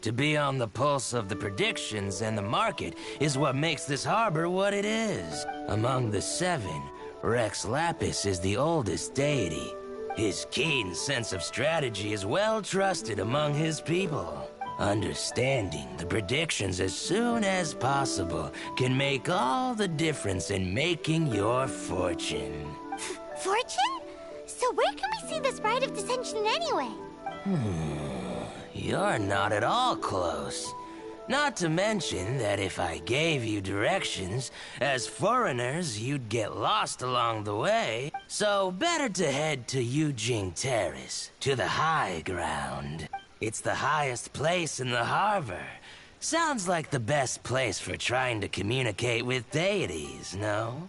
To be on the pulse of the predictions and the market is what makes this harbor what it is. Among the 7, Rex Lapis is the oldest deity. His keen sense of strategy is well trusted among his people. Understanding the predictions as soon as possible can make all the difference in making your fortune. Fortune? So where can we see this Rite of Dissension anyway? You're not at all close. Not to mention that if I gave you directions, as foreigners, you'd get lost along the way. So better to head to Yujing Terrace, to the high ground. It's the highest place in the harbor. Sounds like the best place for trying to communicate with deities, no?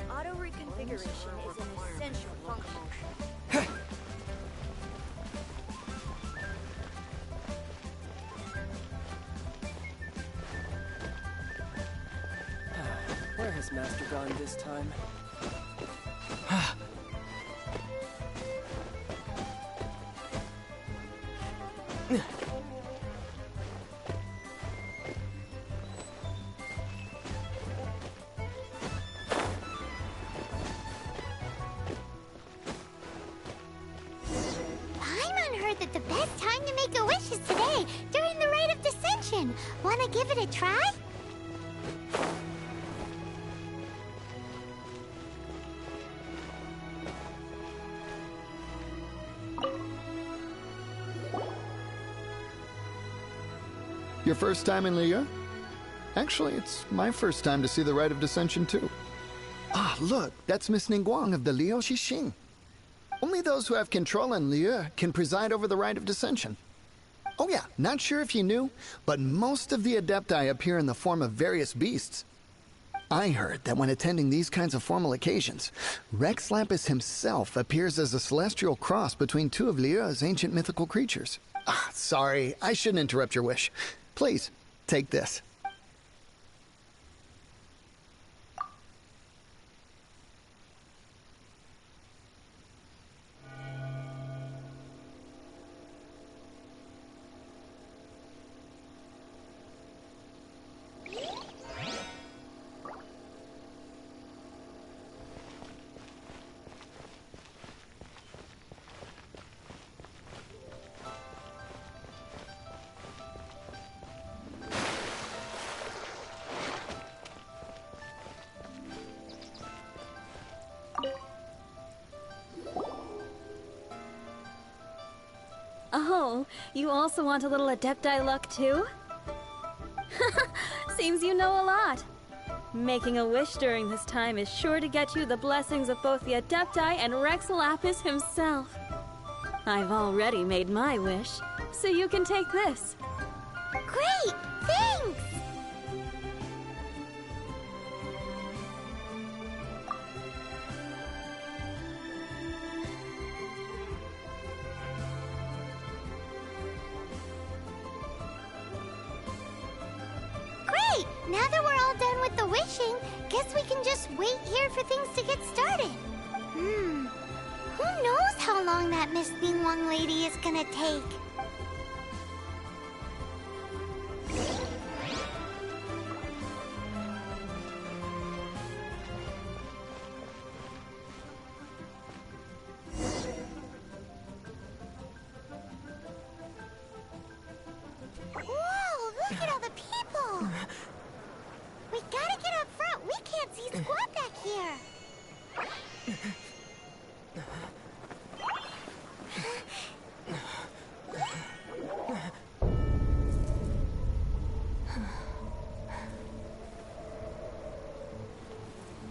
Auto reconfiguration is an essential function. Where has Master gone this time? in. Wanna give it a try? Your first time in Liyue? Actually, it's my first time to see the Rite of Dissension, too. Ah, look, that's Miss Ningguang of the Liu Xixing. Only those who have control in Liyue can preside over the Rite of Dissension. Oh yeah, not sure if you knew, but most of the Adepti appear in the form of various beasts. I heard that when attending these kinds of formal occasions, Rex Lapis himself appears as a celestial cross between two of Liyue's ancient mythical creatures. Ah, sorry, I shouldn't interrupt your wish. Please, take this. Oh, you also want a little Adepti luck too? Seems you know a lot. Making a wish during this time is sure to get you the blessings of both the Adepti and Rex Lapis himself. I've already made my wish, so you can take this. Great! Thanks! Great! Now that we're all done with the wishing, guess we can just wait here for things to get started. Who knows how long that Miss Ningguang lady is gonna take? Whoa, look at all the people! We gotta get up front. We can't see squat back here.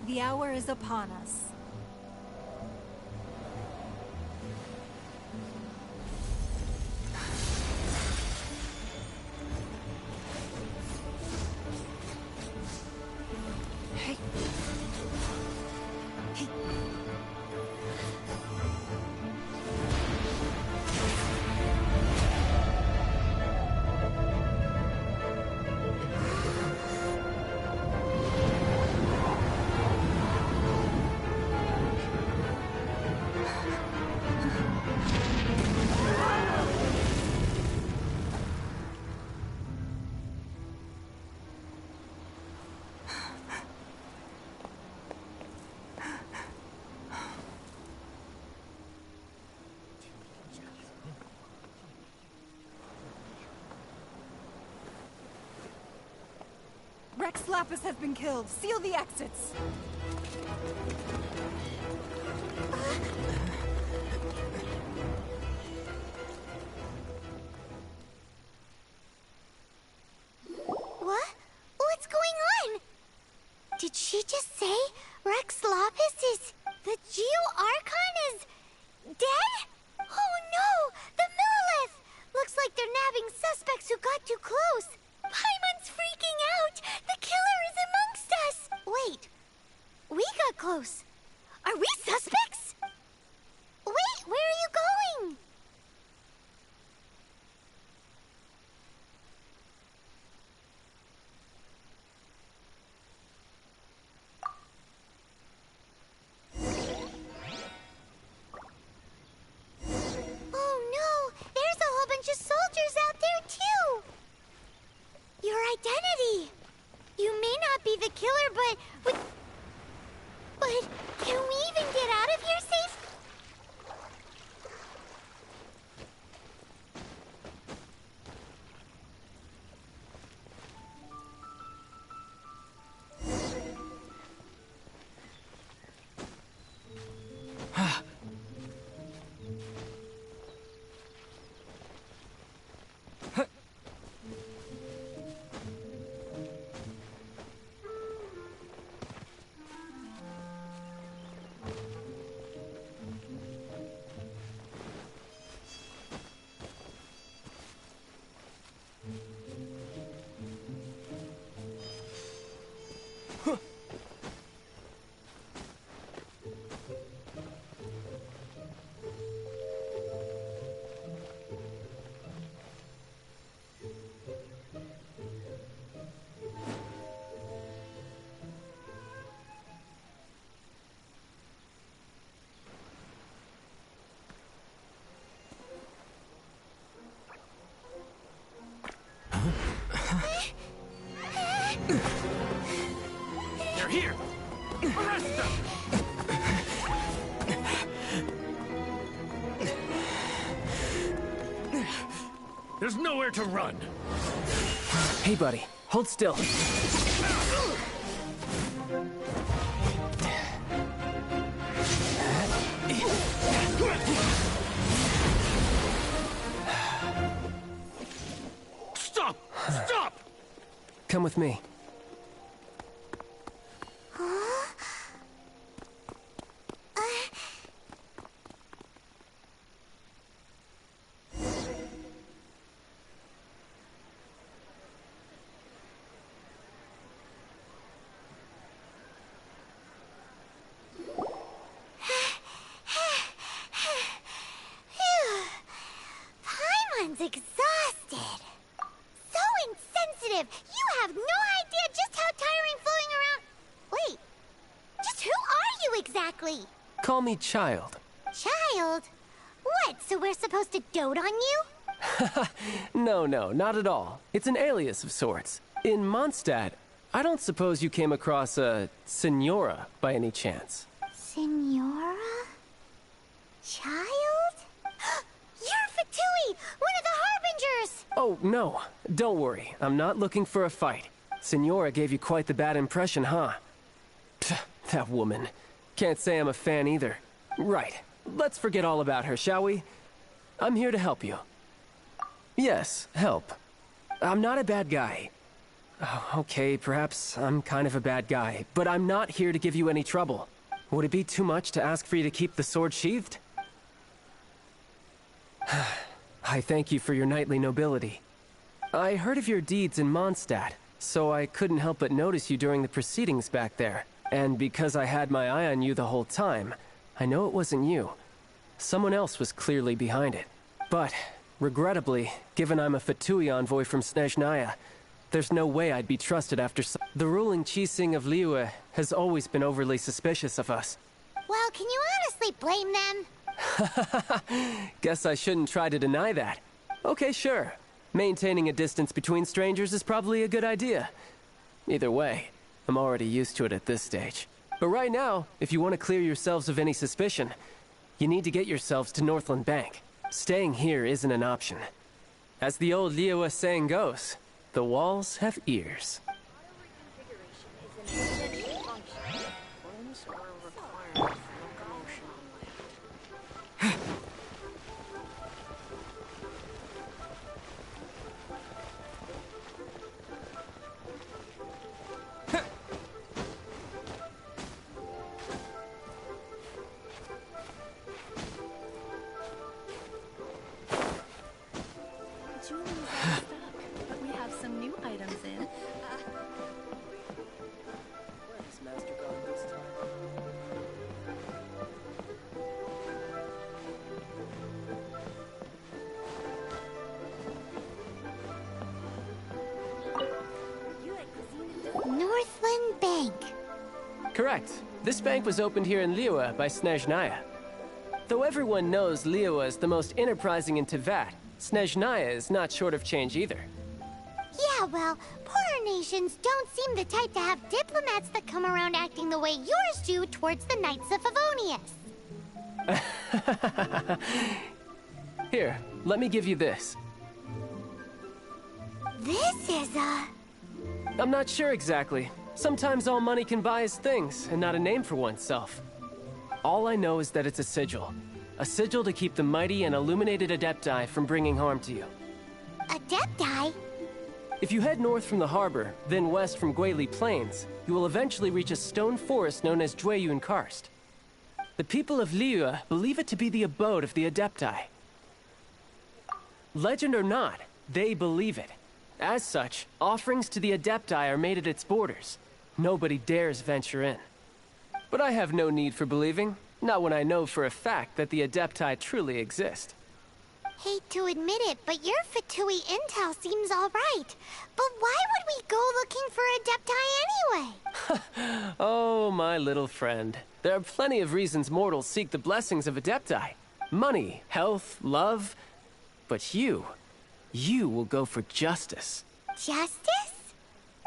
The hour is upon us. Rex Lapis has been killed. Seal the exits. What? What's going on? Did she just say Rex Lapis is... the Geo-Archon is... dead? Oh no! The Millilith! Looks like they're nabbing suspects who got too close. Paimon's freaking out! The killer is amongst us! Wait. We got close. Are we suspects? Wait, where are you going? Oh no! There's a whole bunch of soldiers out there too! Your identity! You may not be the killer, but can we even get out of here safe? They're here! Arrest them! There's nowhere to run! Hey, buddy. Hold still. Stop! Stop! Come with me. Paimon's exhausted. So insensitive. You have no idea just how tiring floating around. Wait, just who are you exactly? Call me Child. Child? What, so we're supposed to dote on you? No, not at all. It's an alias of sorts. In Mondstadt, I don't suppose you came across a Senora by any chance. Senora? Child? You're Fatui, one of the Harbingers! Oh, no. Don't worry. I'm not looking for a fight. Senora gave you quite the bad impression, huh? Pfft, that woman. Can't say I'm a fan either. Right. Let's forget all about her, shall we? I'm here to help you. Yes, help. I'm not a bad guy. Oh, okay, perhaps I'm kind of a bad guy, but I'm not here to give you any trouble. Would it be too much to ask for you to keep the sword sheathed? I thank you for your knightly nobility. I heard of your deeds in Mondstadt, so I couldn't help but notice you during the proceedings back there. And because I had my eye on you the whole time, I know it wasn't you. Someone else was clearly behind it. But, regrettably, given I'm a Fatui envoy from Snezhnaya, there's no way I'd be trusted after the ruling Qixing of Liyue has always been overly suspicious of us. Well, can you honestly blame them? Guess I shouldn't try to deny that. Okay, sure. Maintaining a distance between strangers is probably a good idea. Either way, I'm already used to it at this stage. But right now, if you want to clear yourselves of any suspicion, you need to get yourselves to Northland Bank. Staying here isn't an option. As the old Liyue saying goes, the walls have ears. But we have some new items in. Where has Master gone this time? Northland Bank. Correct. This bank was opened here in Liyue by Snezhnaya. Though everyone knows Liyue is the most enterprising in Teyvat, Snezhnaya is not short of change either. Yeah, well, poorer nations don't seem the type to have diplomats that come around acting the way yours do towards the Knights of Favonius. Here, let me give you this. This is a... I'm not sure exactly. Sometimes all money can buy is things, and not a name for oneself. All I know is that it's a sigil. A sigil to keep the mighty and illuminated Adepti from bringing harm to you. Adepti? If you head north from the harbor, then west from Guili Plains, you will eventually reach a stone forest known as Jueyun Karst. The people of Liyue believe it to be the abode of the Adepti. Legend or not, they believe it. As such, offerings to the Adepti are made at its borders. Nobody dares venture in. But I have no need for believing, not when I know for a fact that the Adepti truly exist. Hate to admit it, but your Fatui intel seems alright. But why would we go looking for Adepti anyway? Oh, my little friend. There are plenty of reasons mortals seek the blessings of Adepti. Money, health, love. But you will go for justice. Justice?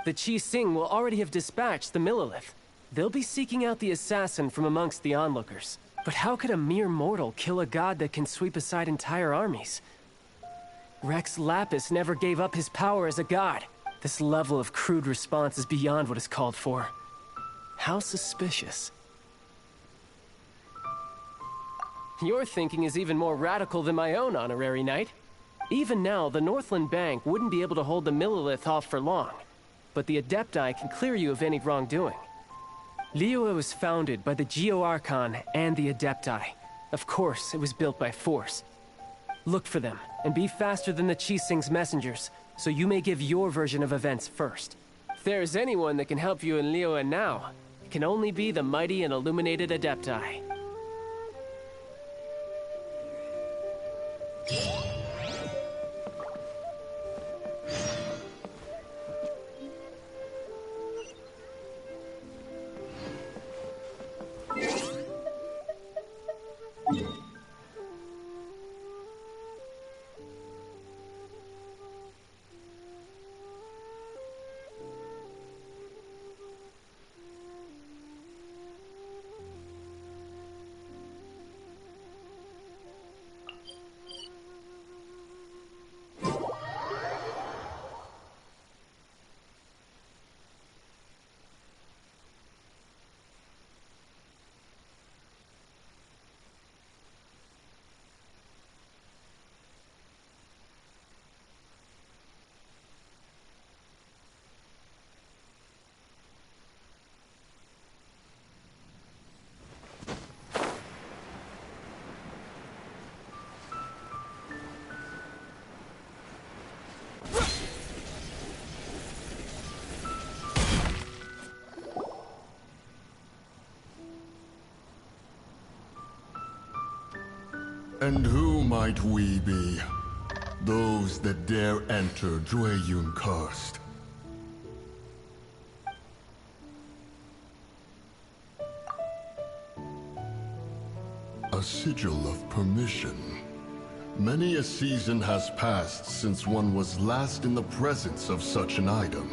The Qi Sing will already have dispatched the Millilith. They'll be seeking out the assassin from amongst the onlookers. But how could a mere mortal kill a god that can sweep aside entire armies? Rex Lapis never gave up his power as a god. This level of crude response is beyond what is called for. How suspicious. Your thinking is even more radical than my own, Honorary Knight. Even now, the Northland Bank wouldn't be able to hold the Millilith off for long. But the Adepti can clear you of any wrongdoing. Liyue was founded by the Geo-Archon and the Adepti. Of course, it was built by force. Look for them, and be faster than the Qi Sing's messengers, so you may give your version of events first. If there is anyone that can help you in Liyue now, it can only be the mighty and illuminated Adepti. And who might we be? Those that dare enter Jueyun Karst. A sigil of permission. Many a season has passed since one was last in the presence of such an item.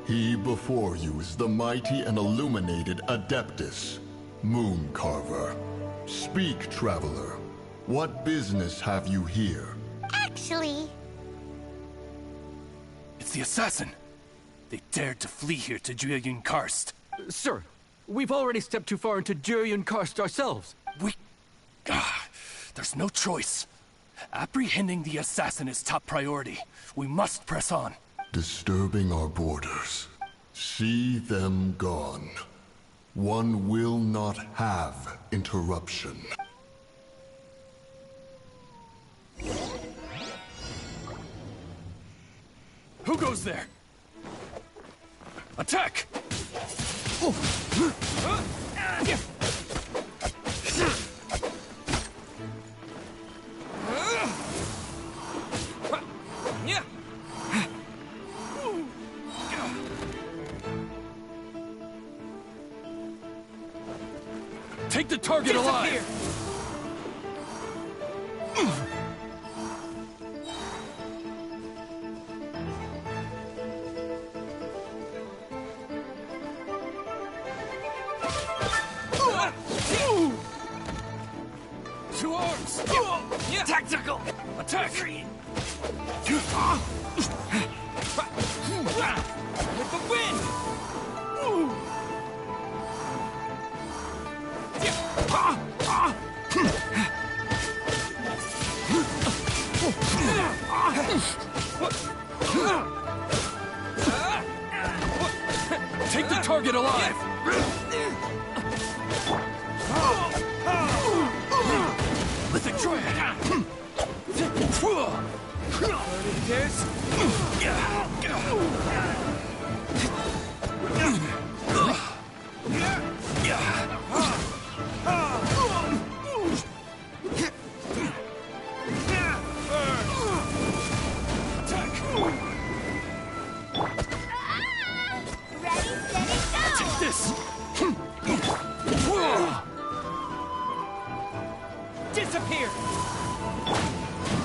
He before you is the mighty and illuminated Adeptus, Moon Carver. Speak, traveler. What business have you here? Actually... It's the assassin! They dared to flee here to Jueyun Karst. Sir, we've already stepped too far into Jueyun Karst ourselves. There's no choice. Apprehending the assassin is top priority. We must press on. Disturbing our borders. See them gone. One will not have interruption. Who goes there? Attack! Take the target alive! Two arms! Tactical! Attack! With the wind! Take the target alive! Mythic Triad! Disappear!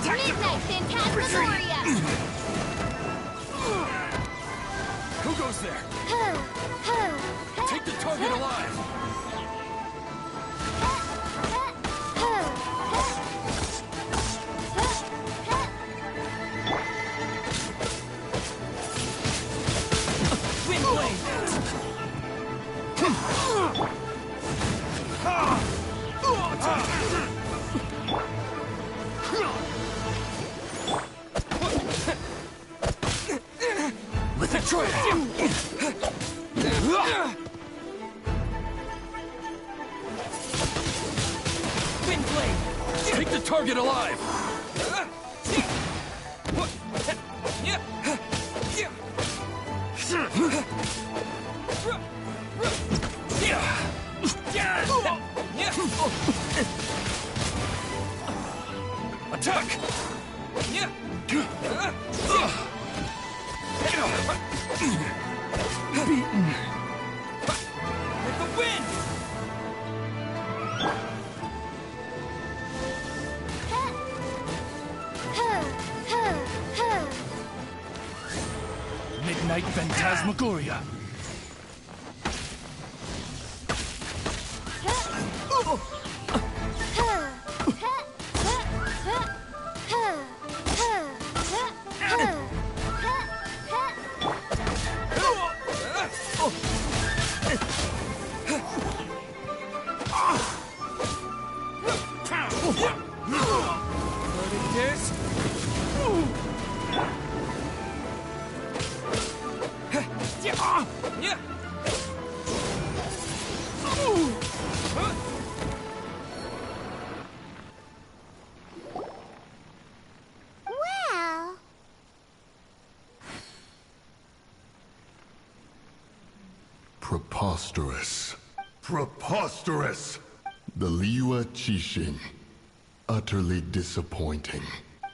Midnight Phantasmagoria! goes there? Take the target alive! Wind blade! Let's try it! Wind blade! Take the target alive! Attack! Beaten. With the wind! Midnight Phantasmagoria. Well, Preposterous. Preposterous! The Liyue Qixing. Utterly disappointing.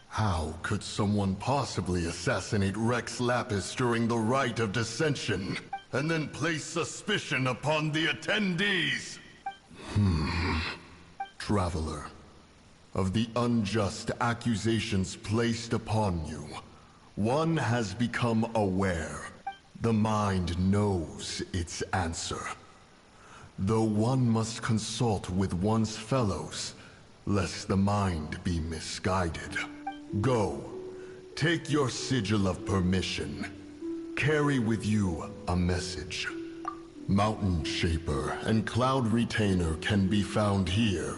How could someone possibly assassinate Rex Lapis during the Rite of Dissension, and then place suspicion upon the attendees? Traveler, of the unjust accusations placed upon you, one has become aware. The mind knows its answer. Though one must consult with one's fellows, lest the mind be misguided. Go, take your sigil of permission. Carry with you a message. Mountain Shaper and Cloud Retainer can be found here.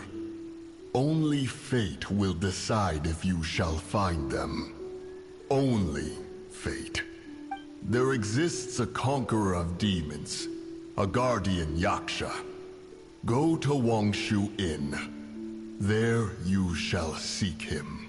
Only fate will decide if you shall find them. Only fate. There exists a conqueror of demons, a guardian Yaksha. Go to Wangshu Inn. There you shall seek him.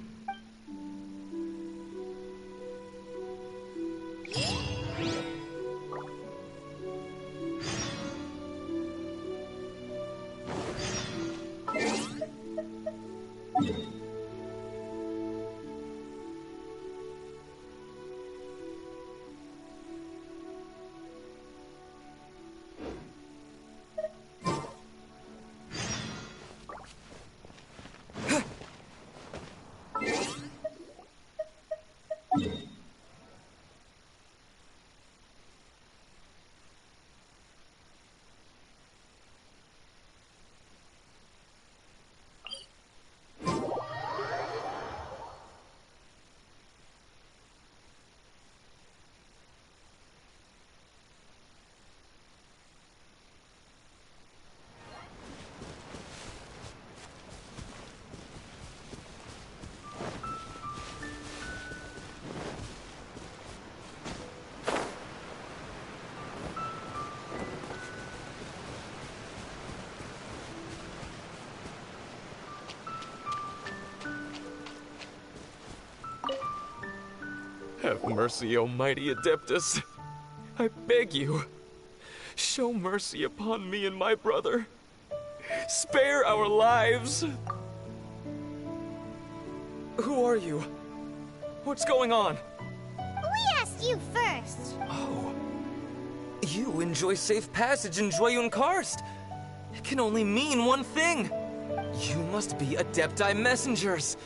Have mercy, O mighty Adeptus. I beg you, show mercy upon me and my brother. Spare our lives. Who are you? What's going on? we asked you first. Oh. You enjoy safe passage in Joyun Karst. It can only mean one thing. You must be Adepti messengers,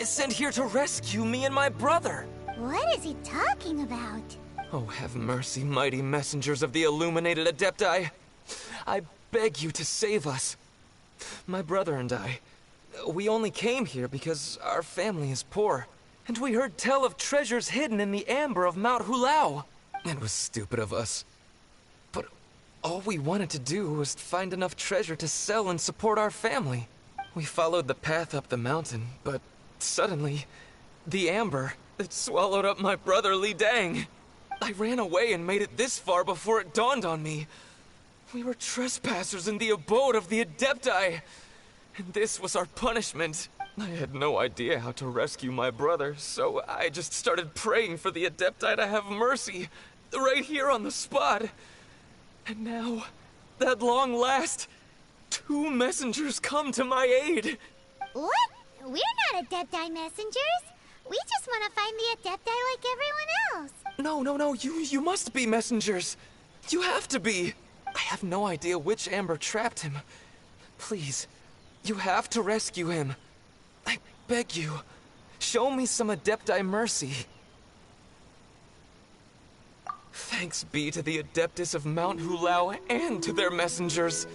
sent here to rescue me and my brother. What is he talking about? Oh, have mercy, mighty messengers of the illuminated Adepti. I beg you to save us. My brother and I, we only came here because our family is poor, and we heard tell of treasures hidden in the amber of Mount Hulao. It was stupid of us. But all we wanted to do was find enough treasure to sell and support our family. We followed the path up the mountain, but suddenly, the amber, it swallowed up my brother Li Dang. I ran away and made it this far before it dawned on me. We were trespassers in the abode of the Adepti, and this was our punishment. I had no idea how to rescue my brother, so I just started praying for the Adepti to have mercy, right here on the spot. And now, at long last, 2 messengers come to my aid. What? We're not Adepti messengers. We just want to find the Adepti like everyone else. No, you must be messengers. You have to be. I have no idea which amber trapped him. Please, you have to rescue him. I beg you, show me some Adepti mercy. Thanks be to the Adeptus of Mount Hulao and to their messengers.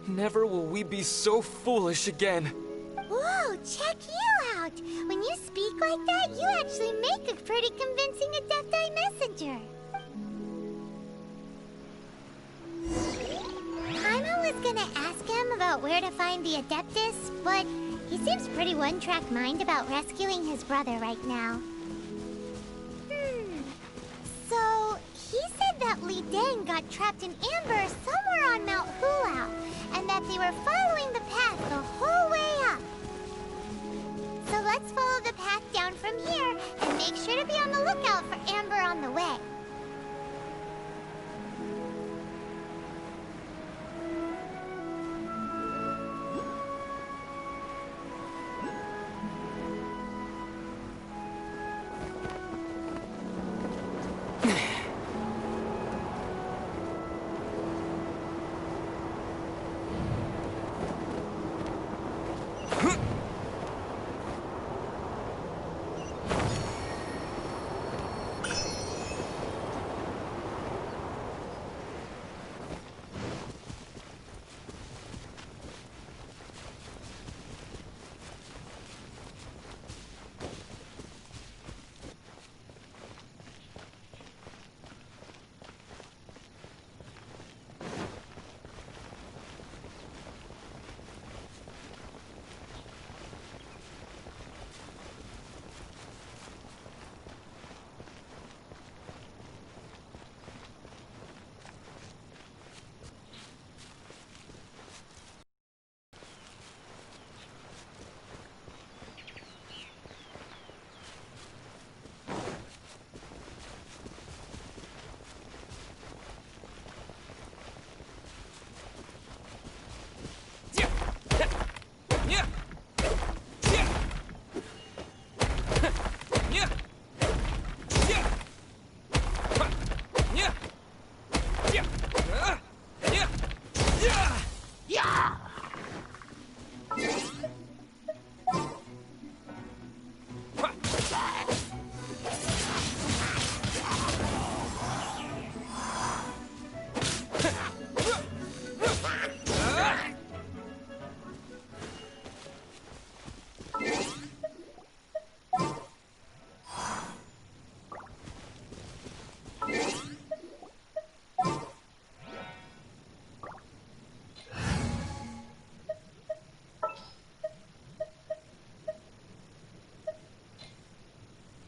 Never will we be so foolish again. Whoa, check you out! When you speak like that, you actually make a pretty convincing Adepti messenger. Paimon was gonna ask him about where to find the Adeptus, but he seems pretty one-track mind about rescuing his brother right now. So, he said that Li Dang got trapped in amber somewhere on Mount Hulao, and that they were following the path the whole way up. So let's follow the path down from here, and make sure to be on the lookout for amber on the way.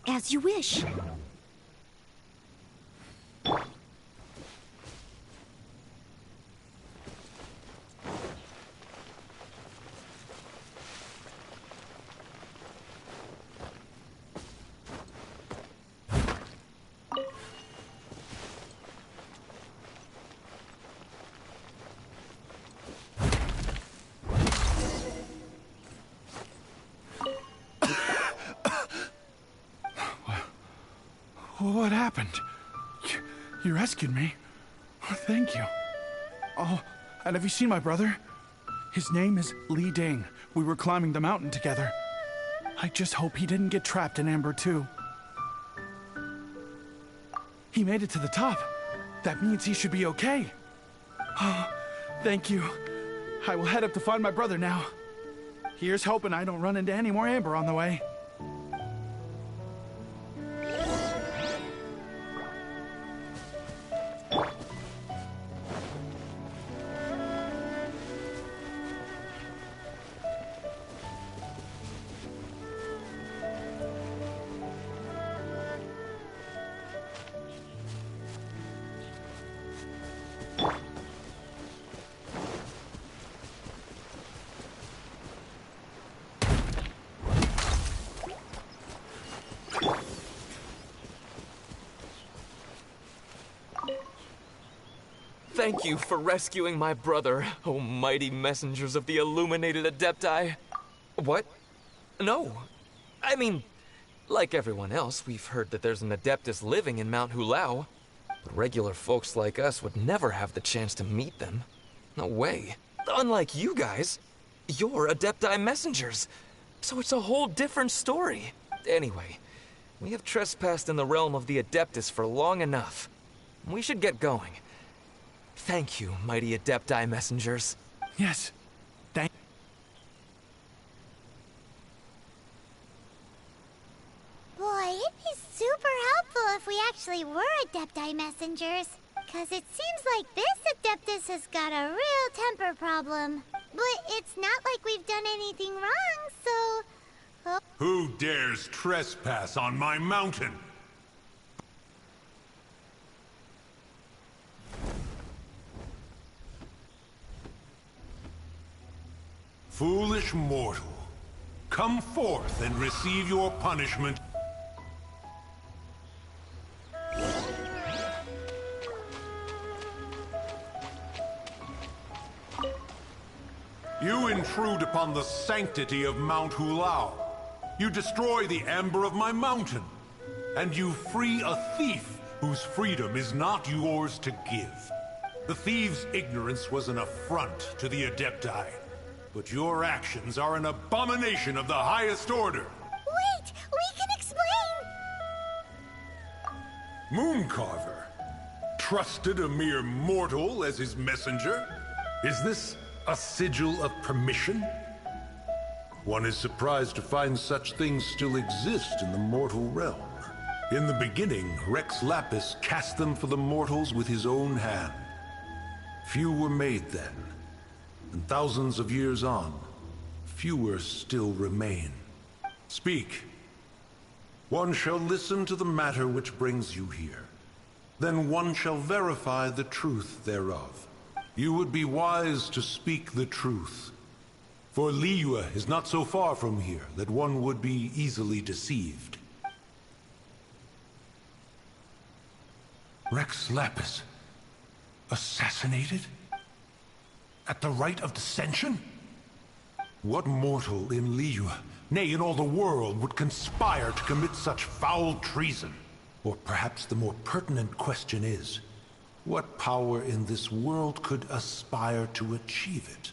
As you wish. What happened? You rescued me. Thank you. Oh, and have you seen my brother? His name is Li Dang. We were climbing the mountain together. I just hope he didn't get trapped in Amber too. He made it to the top. That means he should be okay. Oh, thank you. I will head up to find my brother now. Here's hoping I don't run into any more amber on the way. Thank you for rescuing my brother, oh mighty messengers of the illuminated Adepti. What? No. I mean, like everyone else, we've heard that there's an Adeptus living in Mount Hulao. But regular folks like us would never have the chance to meet them. No way. Unlike you guys, you're Adepti messengers. So it's a whole different story. Anyway, we have trespassed in the realm of the Adeptus for long enough. We should get going. Thank you, mighty Adepti messengers. Yes. Thank... Boy, it'd be super helpful if we actually were Adepti messengers. Because it seems like this Adeptus has got a real temper problem. But it's not like we've done anything wrong, so... Oh. Who dares trespass on my mountain? Foolish mortal, come forth and receive your punishment. You intrude upon the sanctity of Mount Hulao. You destroy the amber of my mountain. And you free a thief whose freedom is not yours to give. The thief's ignorance was an affront to the Adepti. But your actions are an abomination of the highest order. Wait! We can explain! Mooncarver trusted a mere mortal as his messenger? Is this a sigil of permission? One is surprised to find such things still exist in the mortal realm. In the beginning, Rex Lapis cast them for the mortals with his own hand. Few were made then. And thousands of years on, fewer still remain. Speak. One shall listen to the matter which brings you here. Then one shall verify the truth thereof. You would be wise to speak the truth. For Liyue is not so far from here that one would be easily deceived. Rex Lapis, assassinated? At the rite of dissension? What mortal in Liyue, nay, in all the world, would conspire to commit such foul treason? Or perhaps the more pertinent question is, what power in this world could aspire to achieve it?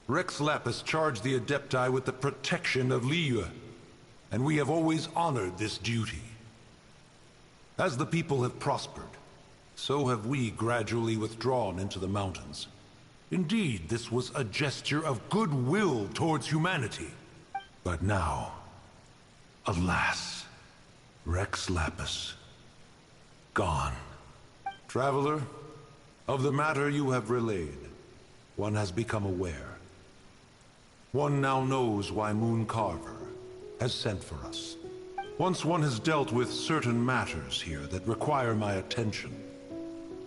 Rex Lapis charged the Adepti with the protection of Liyue, and we have always honored this duty. As the people have prospered, so have we gradually withdrawn into the mountains. Indeed, this was a gesture of goodwill towards humanity. But now, alas, Rex Lapis, gone. Traveler, of the matter you have relayed, one has become aware. One now knows why Mooncarver has sent for us. Once one has dealt with certain matters here that require my attention,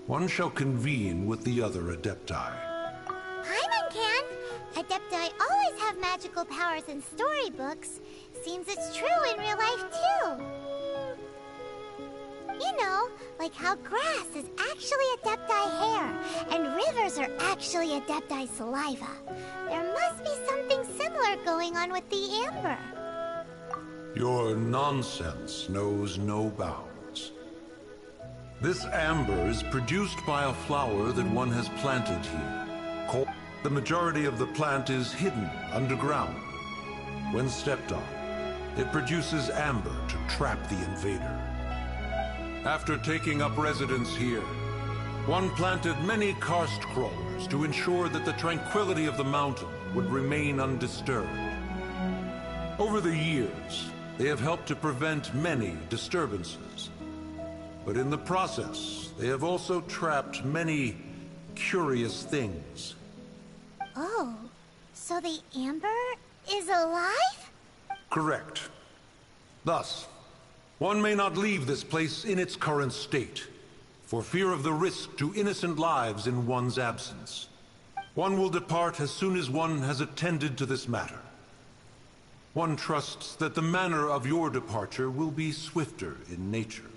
one shall convene with the other Adepti. Paimon can! Adepti always have magical powers in storybooks. Seems it's true in real life, too. You know, like how grass is actually Adepti hair, and rivers are actually Adepti saliva. There must be something similar going on with the amber. Your nonsense knows no bounds. This amber is produced by a flower that one has planted here. The majority of the plant is hidden underground. When stepped on, it produces amber to trap the invader. After taking up residence here, one planted many karst crawlers to ensure that the tranquility of the mountain would remain undisturbed. Over the years, they have helped to prevent many disturbances. But in the process, they have also trapped many curious things. Oh, so the Amber is alive? Correct. Thus, one may not leave this place in its current state, for fear of the risk to innocent lives in one's absence. One will depart as soon as one has attended to this matter. One trusts that the manner of your departure will be swifter in nature.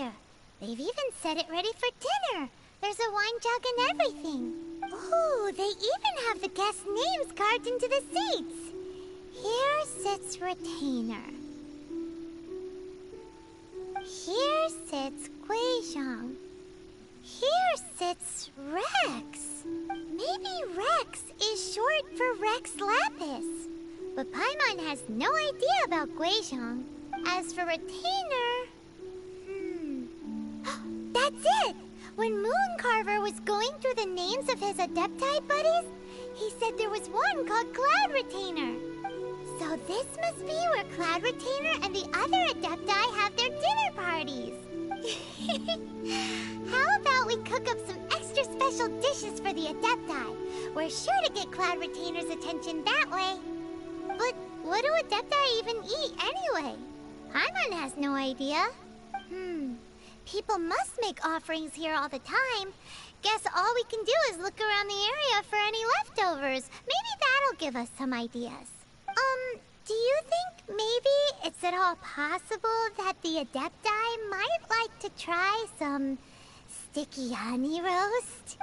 here. They've even set it ready for dinner. There's a wine jug and everything. Ooh, they even have the guests' names carved into the seats. Here sits Retainer. Here sits Guizhong. Here sits Rex. Maybe Rex is short for Rex Lapis. But Paimon has no idea about Guizhong. As for Retainer... That's it! When Mooncarver was going through the names of his Adepti buddies, he said there was one called Cloud Retainer. So this must be where Cloud Retainer and the other Adepti have their dinner parties. How about we cook up some extra special dishes for the Adepti? We're sure to get Cloud Retainer's attention that way. But what do Adepti even eat anyway? Paimon has no idea. People must make offerings here all the time. Guess all we can do is look around the area for any leftovers. Maybe that'll give us some ideas. Do you think maybe it's at all possible that the Adepti might like to try some sticky honey roast?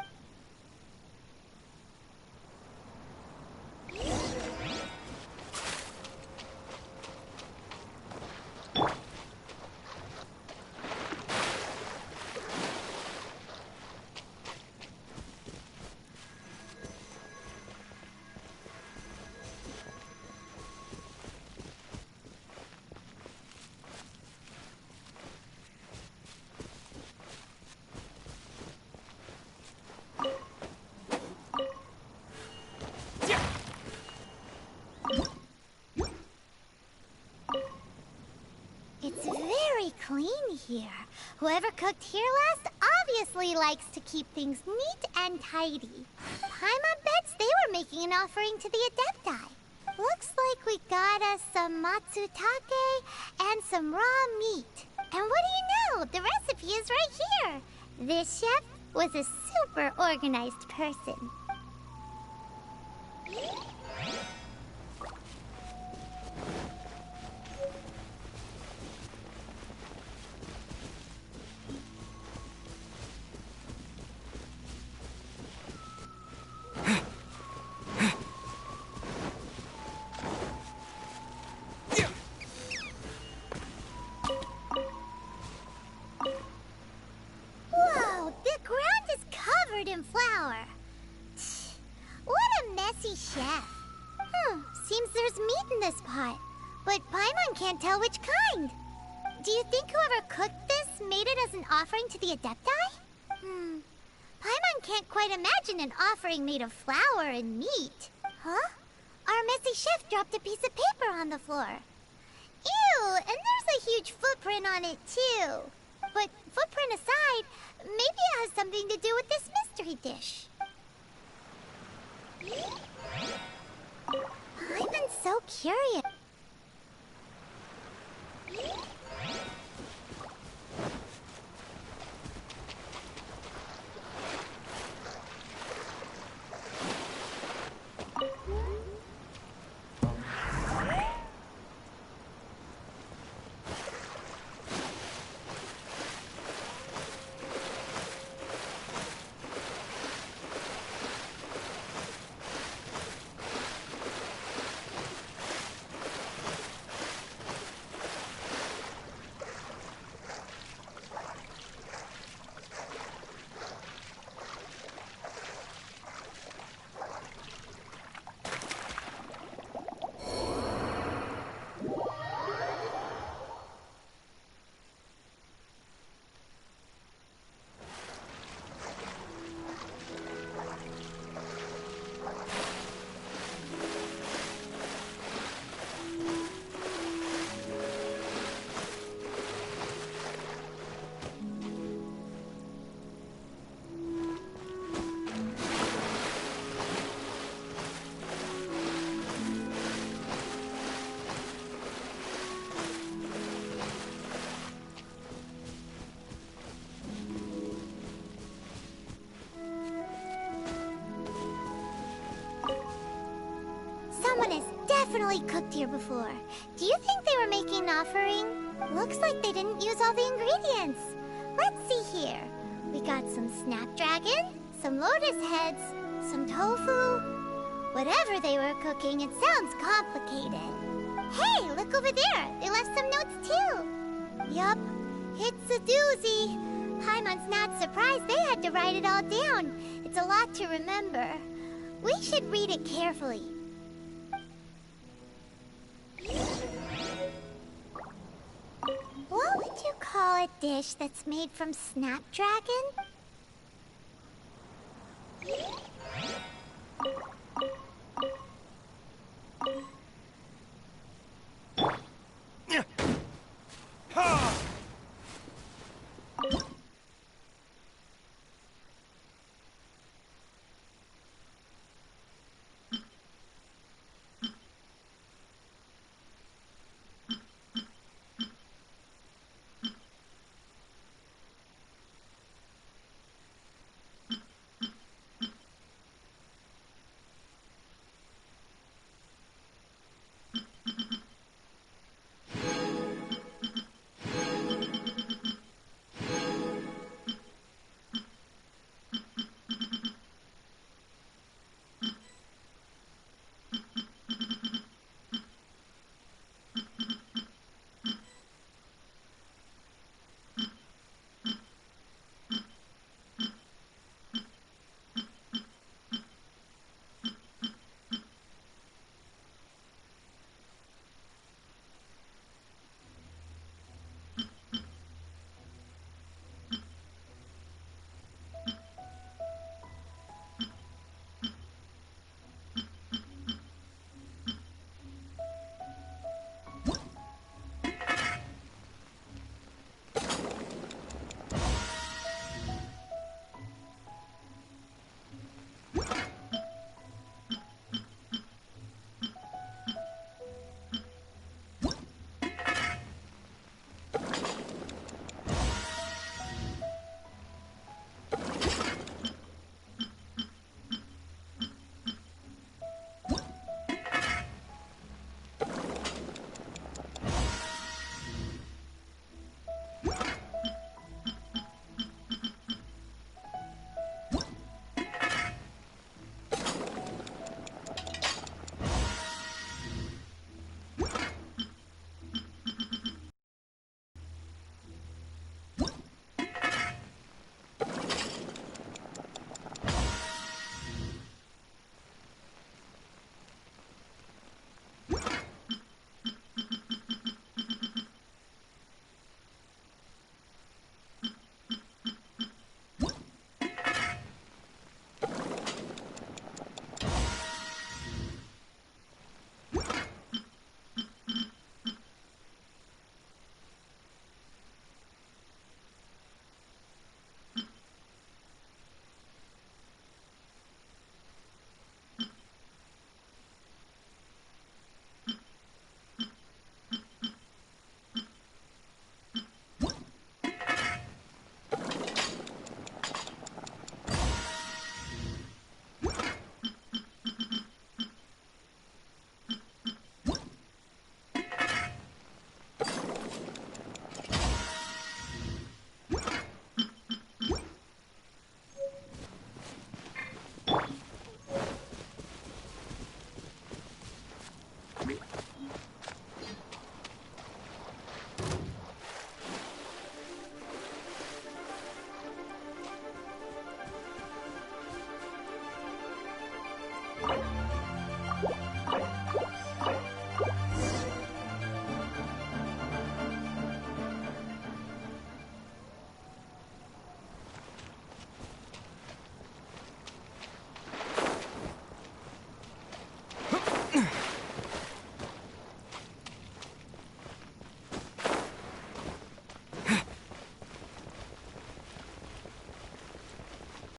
It's very clean here. Whoever cooked here last obviously likes to keep things neat and tidy. Paimon bets they were making an offering to the Adepti. Looks like we got us some matsutake and some raw meat. And what do you know? The recipe is right here. This chef was a super organized person. Whoa, the ground is covered in flour. What a messy chef. Seems there's meat in this pot, but Paimon can't tell which kind. Do you think whoever cooked this made it as an offering to the Adepti? Paimon can't quite imagine an offering made of flour and meat. Huh? Our messy chef dropped a piece of paper on the floor. Ew, and there's a huge footprint on it too. But footprint aside, maybe it has something to do with this mystery dish. I've been so curious. Someone has definitely cooked here before. Do you think they were making an offering? Looks like they didn't use all the ingredients. Let's see here. We got some snapdragon, some lotus heads, some tofu. Whatever they were cooking, it sounds complicated. Hey, look over there. They left some notes too. Yup, it's a doozy. Paimon's not surprised they had to write it all down. It's a lot to remember. We should read it carefully. What would you call a dish that's made from snapdragon?